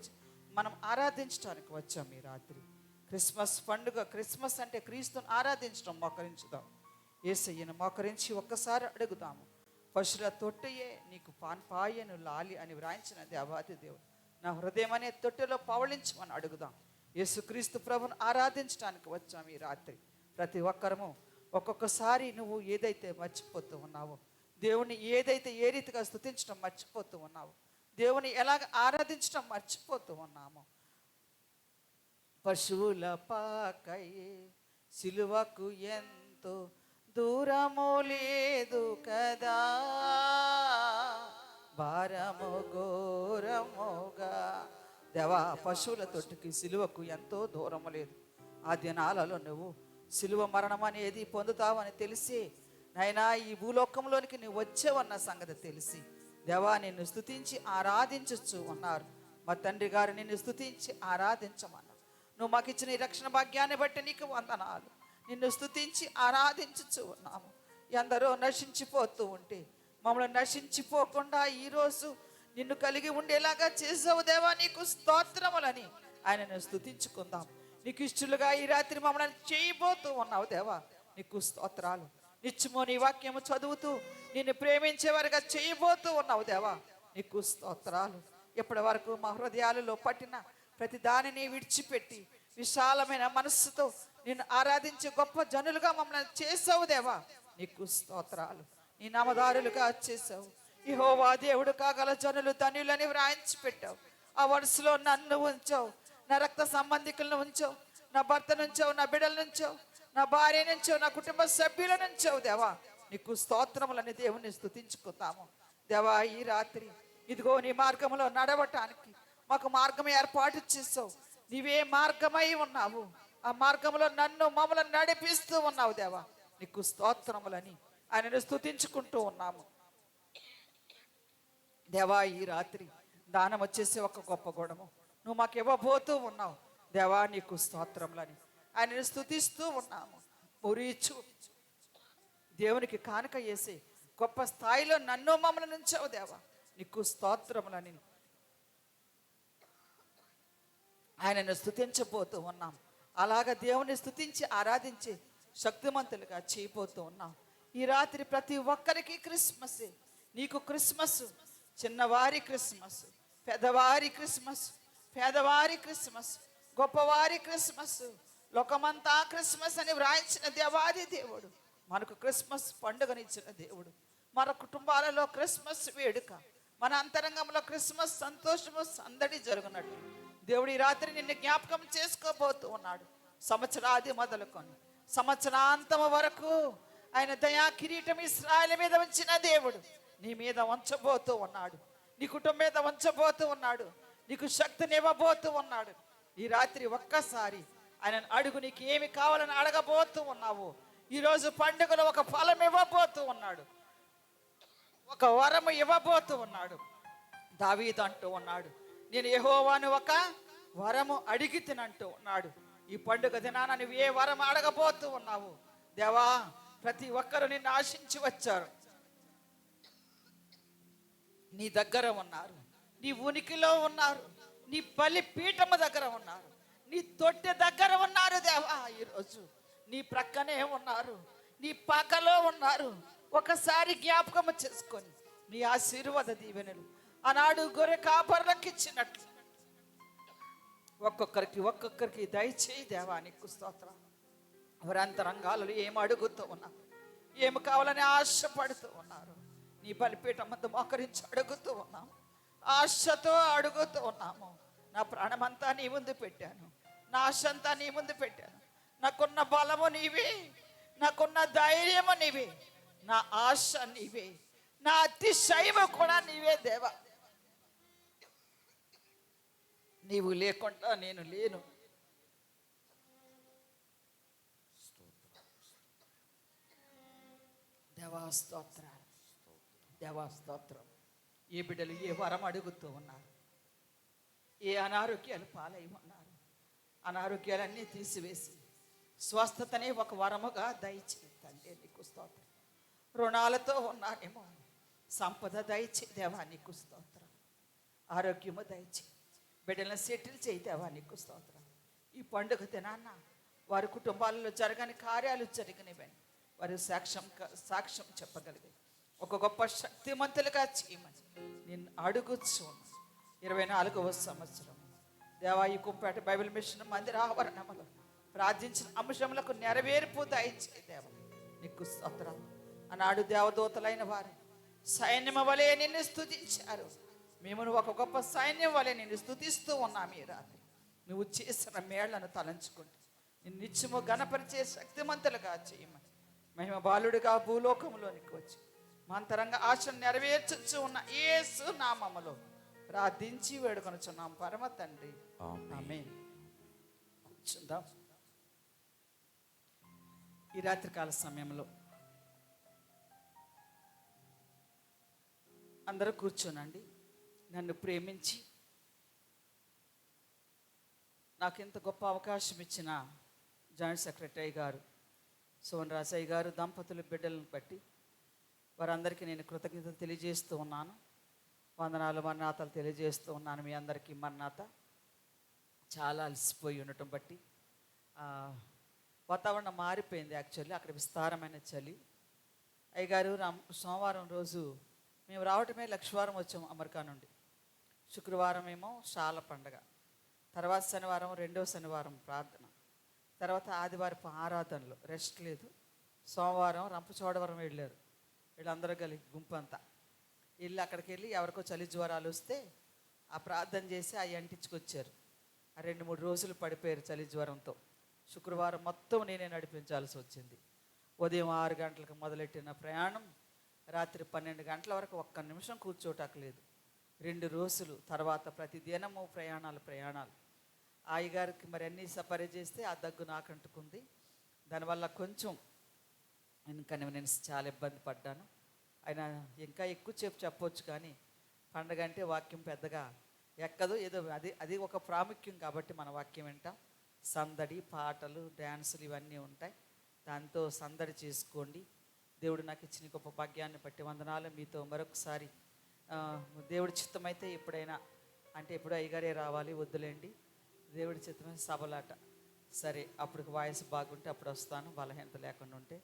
మనం ఆరాధించడానికి వచ్చాం. ఈ రాత్రి క్రిస్మస్ పండుగ. క్రిస్మస్ అంటే క్రీస్తుని ఆరాధించడం. మోకరించుదాం. యేసయ్యను మోకరించి ఒక్కసారి అడుగుదాము. పశుల తొట్టెయే నీకు పాయను లాలి అని వ్రాయించిన దేవాది దేవుడు నా హృదయం అనే తొట్టెలో పవళించమని అడుగుదాం. యేసుక్రీస్తు ప్రభుని ఆరాధించడానికి వచ్చాము ఈ రాత్రి. ప్రతి ఒక్కరము ఒక్కొక్కసారి నువ్వు ఏదైతే మర్చిపోతూ ఉన్నావో, దేవుని ఏదైతే ఏ రీతిగా స్తుతించడం మర్చిపోతూ ఉన్నావో, దేవుని ఎలాగ ఆరాధించడం మర్చిపోతూ ఉన్నామో, పశువుల పాకయే సిలువకు ఎంతో దూరము లేదు కదా, భారము ఘోరముగా. దేవా, పశువుల తొట్టుకి సిలువకు ఎంతో దూరము లేదు. ఆ దినాలలో నువ్వు సిలువ మరణం అనేది పొందుతావని తెలిసి నాయనా ఈ భూలోకంలోనికి నువ్వు వచ్చేవన్న సంగతి తెలిసి దేవా నిన్ను స్తుతించి ఆరాధించచ్చు ఉన్నారు. మా తండ్రి గారు నిన్ను స్తుతించి ఆరాధించమన్నారు. నువ్వు మాకు ఇచ్చిన ఈ రక్షణ భాగ్యాన్ని బట్టి నీకు వందనాలు. నిన్ను స్తుతించి ఆరాధించచ్చు ఉన్నాము. ఎందరో నశించిపోతూ ఉంటే మమ్మల్ని నశించిపోకుండా ఈరోజు నిన్ను కలిగి ఉండేలాగా చేసావు దేవా, నీకు స్తోత్రములని ఆయనను స్తుతించుకుందాం. నీకు ఇష్టలుగా ఈ రాత్రి మమ్మల్ని చేయబోతూ ఉన్నావు దేవా, నీకు స్తోత్రాలు. నిత్యము నీ వాక్యము చదువుతూ నిన్ను ప్రేమించేవారుగా చేయబోతూ ఉన్నావు దేవా, నీకు స్తోత్రాలు. ఇప్పటి వరకు మా హృదయాలలో పట్టిన ప్రతి దానిని విడిచిపెట్టి విశాలమైన మనస్సుతో నిన్ను ఆరాధించే గొప్ప జనులుగా మమ్మల్ని చేసావు దేవా, నీకు స్తోత్రాలు. నీ నామదారులుగా చేసావు. యెహోవా దేవుడు కాగల జనులు ధన్యులని వ్రాయించి పెట్టావు. ఆ వరుసలో నన్ను ఉంచావు, నా రక్త సంబంధికులను ఉంచావు, నా భర్త నుంచావు, నా బిడ్డల నుంచావు, నా భార్య నుంచావు, నా కుటుంబ సభ్యుల నుంచావు దేవా, నీకు స్తోత్రములని దేవుని స్తుతించుకుందాము. దేవా, ఈ రాత్రి ఇదిగో నీ మార్గంలో నడవటానికి మాకు మార్గం ఏర్పాటు చేసావు. నీవే మార్గమై ఉన్నావు. ఆ మార్గంలో మమ్మల్ని నడిపిస్తూ ఉన్నావు దేవా, నీకు స్తోత్రములని ఆయనను స్తుతించుకుంటూ ఉన్నాము దేవా. ఈ రాత్రి దానం వచ్చేసి ఒక గొప్ప గుణము నువ్వు మాకు ఇవ్వబోతూ ఉన్నావు దేవా, నీకు స్తోత్రములని ఆయనను స్తుతిస్తూ ఉన్నాము. మురీచు దేవునికి కానుక వేసి గొప్ప స్థాయిలో నన్ను మమ్మల్ని నుంచావు దేవా, నీకు స్తోత్రములని ఆయనను స్తుతించబోతూ ఉన్నాం. అలాగ దేవుని స్తుతించి ఆరాధించి శక్తిమంతులుగా చేయబోతూ ఉన్నాం. ఈ రాత్రి ప్రతి ఒక్కరికి క్రిస్మస్. నీకు క్రిస్మస్, చిన్నవారి క్రిస్మస్, పెద్దవారి క్రిస్మస్, పేదవారి క్రిస్మస్, గొప్పవారి క్రిస్మస్, లోకమంతా క్రిస్మస్ అని వ్రాయించిన దేవాది దేవుడు మనకు క్రిస్మస్ పండుగనిచ్చిన దేవుడు. మన కుటుంబాలలో క్రిస్మస్ వేడుక, మన అంతరంగంలో క్రిస్మస్ సంతోషము సందడి జరుగునట్టు దేవుడు ఈ రాత్రి నిన్ను జ్ఞాపకం చేసుకోబోతూ ఉన్నాడు. సంవత్సరాది మొదలుకొని సంవత్సరాంతము వరకు ఆయన దయా కిరీటం ఇశ్రాయేలు మీద ఉంచిన దేవుడు నీ మీద ఉంచబోతూ ఉన్నాడు. నీ కుటుంబం మీద ఉంచబోతూ ఉన్నాడు. నీకు శక్తిని ఇవ్వబోతూ ఉన్నాడు. ఈ రాత్రి ఒక్కసారి ఆయన అడుగు, నీకు ఏమి కావాలని అడగబోతూ ఉన్నావు. ఈరోజు పండుగలో ఒక ఫలం ఇవ్వబోతూ ఉన్నాడు, ఒక వరము ఇవ్వబోతూ ఉన్నాడు. దావీదు అంటూ ఉన్నాడు, నేను యెహోవాను ఒక వరము అడిగి తినంటూ ఉన్నాడు. ఈ పండుగ దినాన నువ్వు ఏ వరం అడగబోతూ ఉన్నావు దేవా? ప్రతి ఒక్కరు నిన్ను ఆశించి వచ్చారు, నీ దగ్గర ఉన్నారు, నీ ఉనికిలో ఉన్నారు, నీ బలిపీఠము దగ్గర ఉన్నారు, నీ తొట్టె దగ్గర ఉన్నారు దేవా. ఈరోజు నీ ప్రక్కనే ఉన్నారు, నీ పక్కలో ఉన్నారు. ఒకసారి జ్ఞాపకం చేసుకొని నీ ఆశీర్వాద దీవెనలు ఆనాడు గొర్రె కాపరులకు ఇచ్చినట్లు ఒక్కొక్కరికి దయచేయి దేవా, నీకు స్తోత్రం. వారంతరంగాలలో ఏం అడుగుతూ ఉన్నారు, ఏమి కావాలని ఆశపడుతూ ఉన్నారు, నీ బలిపీఠం ముందు మోకరించి అడుగుతూ ఉన్నాము, ఆశతో అడుగుతూ ఉన్నాము. నా ప్రాణమంతా నీ ముందు పెట్టాను, నా ఆశ అంతా నీ ముందు పెట్టాను. నాకున్న బలము నీవే, నాకున్న ధైర్యము నీవే, నా ఆశ నీవే, నా అతిశయము కూడా నీవే దేవా. నీవు లేకుండా నేను లేను. దేవా స్తోత్రాలు, దేవా స్తోత్రం. ఏ బిడ్డలు ఏ వరం అడుగుతూ ఉన్నారు, ఏ అనారోగ్యాలు పాలై ఉన్నారు, అనారోగ్యాలన్నీ తీసివేసి స్వస్థతనే ఒక వరముగా దయచే తండ్రి నీకు స్తోత్రం. రుణాలతో ఉన్నారేమో, సంపద దయచే దేవా నీకు స్తోత్రం. ఆరోగ్యము దయచే బిడ్డలను సెటిల్ చేయి దేవా నీకు స్తోత్రం. ఈ పండుగ దినాన్న వారి కుటుంబాలలో జరగని కార్యాలు జరిగినవని వారి సాక్ష్యం చెప్పగలిగాయి. ఒక గొప్ప శక్తిమంతులుగా చేయమని నేను అడుగుచు 24వ సంవత్సరం దేవా ఈ కుంపేట బైబిల్ మిషన్ మందిర ఆవరణములో ప్రార్థించిన అంశములకు నెరవేర్పు దయచే దేవ నీకు స్తోత్రం. ఆనాడు దేవదూతలైన వారు సైన్యము వలె నిన్ను స్తుతించారు. మేము ఒక గొప్ప సైన్యం వలె నిన్ను స్తుతిస్తూ ఉన్నాము. ఈ రాత్రి నువ్వు చేసిన మేళ్లను తలంచుకుంటూ నిన్ను నిత్యము గణపరిచే శక్తిమంతులుగా చేయమని మహిమ బాలుడిగా భూలోకములోనికి వచ్చి మా అంతరంగ ఆశను నెరవేర్చు ఉన్న యేసు నామములో ప్రార్థించి వేడుకొనుచున్నాం పరమ తండ్రి, ఆమేన్. కూర్చుందాం. ఈ రాత్రికాల సమయంలో అందరూ కూర్చోనండి. నన్ను ప్రేమించి నాకు ఇంత గొప్ప అవకాశం ఇచ్చిన జాయింట్ సెక్రటరీ గారు సోన్ రాజయ్య గారు దంపతులు బిడ్డలను బట్టి వారందరికీ నేను కృతజ్ఞతలు తెలియజేస్తూ ఉన్నాను. వందనాలు మన్నాతలు తెలియజేస్తూ ఉన్నాను. మీ అందరికీ మన్నాత. చాలా అలసిపోయి ఉండటం బట్టి వాతావరణం మారిపోయింది. యాక్చువల్లీ అక్కడ విస్తారమైన చలి. అయ్యగారు సోమవారం రోజు మేము రావటమే లక్షవారం వచ్చాము అమెరికా నుండి. శుక్రవారం ఏమో శాల పండగ, తర్వాత శనివారం రెండవ శనివారం ప్రార్థన, తర్వాత ఆదివారపు ఆరాధనలు, రెస్ట్ లేదు. సోమవారం రంపచోడవరం వెళ్ళారు వీళ్ళందరూ కలిగి గుంపు అంతా. వెళ్ళి అక్కడికి వెళ్ళి ఎవరికో చలి జ్వరాలు వస్తే ఆ ప్రార్థన చేసి ఆ అంటించుకొచ్చారు. ఆ 2-3 రోజులు పడిపోయారు చలి జ్వరంతో. శుక్రవారం మొత్తం నేనే నడిపించాల్సి వచ్చింది. ఉదయం 6 గంటలకు మొదలెట్టిన ప్రయాణం రాత్రి 12 గంటల వరకు ఒక్క నిమిషం కూర్చోటక్కలేదు. 2 రోజులు తర్వాత ప్రతి దినము ప్రయాణాలు. అయ్యగారికి మరి అన్నీ సపరే చేస్తే ఆ దగ్గు నాకు అంటుకుంది. దానివల్ల కొంచెం ఇన్కన్వీనియన్స్, చాలా ఇబ్బంది పడ్డాను. ఆయన ఇంకా ఎక్కువ చెప్పొచ్చు కానీ పండగ అంటే వాక్యం పెద్దగా ఎక్కదు. ఏదో అది ఒక ప్రాముఖ్యం కాబట్టి మన వాక్యం వింటాం. సందడి, పాటలు, డ్యాన్సులు ఇవన్నీ ఉంటాయి. దాంతో సందడి చేసుకోండి. దేవుడు నాకు ఇచ్చిన గొప్ప భాగ్యాన్ని బట్టి వందనాలు. మీతో మరొకసారి దేవుడి చిత్తమైతే ఎప్పుడైనా, అంటే ఎప్పుడు అయ్యగారే రావాలి వద్దులేండి, దేవుడి చిత్తమైన సభలాట సరే, అప్పుడు వాయిస్ బాగుంటే అప్పుడు వస్తాను, బలహీనత లేకుండా ఉంటే.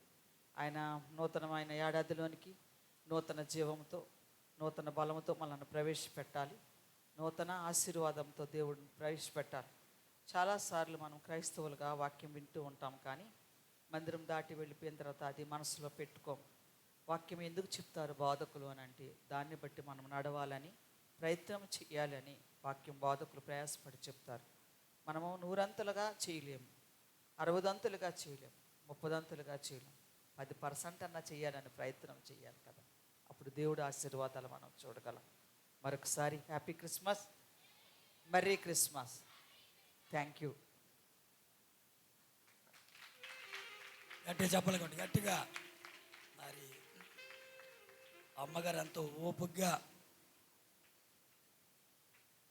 ఆయన నూతనమైన ఏడాదిలోనికి నూతన జీవంతో, నూతన బలంతో మనల్ని ప్రవేశపెట్టాలి. నూతన ఆశీర్వాదంతో దేవుడిని ప్రవేశపెట్టాలి. చాలాసార్లు మనం క్రైస్తవులుగా వాక్యం వింటూ ఉంటాం కానీ మందిరం దాటి వెళ్ళిపోయిన తర్వాత అది మనసులో పెట్టుకోం. వాక్యం ఎందుకు చెప్తారు బోధకులు అని అంటే దాన్ని బట్టి మనం నడవాలని, ప్రయత్నం చేయాలని వాక్యం బోధకులు ప్రయాసపడి చెప్తారు. మనము 100 చేయలేము, 60 చేయలేము, 30 చేయలేము. 10% అన్నా చేయాలని ప్రయత్నం చేయాలి కదా, అప్పుడు దేవుడు ఆశీర్వాదాలు మనం చూడగలం. మరొకసారి happy Christmas, merry Christmas. Thank you. గట్టిగా చెప్పలేకండి, గట్టిగా. మరి అమ్మగారు ఎంతో ఓపికగా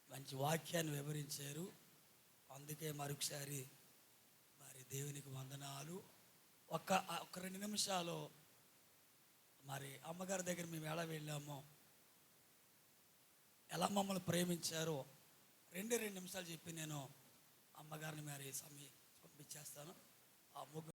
మంచి వాక్యాన్ని వివరించారు. అందుకే మరొకసారి మరి దేవునికి వందనాలు. ఒక 2 నిమిషాలు మరి అమ్మగారి దగ్గర మేము ఎలా వెళ్ళామో, ఎలా మమ్మల్ని ప్రేమించారో 2 నిమిషాలు చెప్పి నేను అమ్మగారిని మరి పంపించేస్తాను. ఆ ముగ్గురు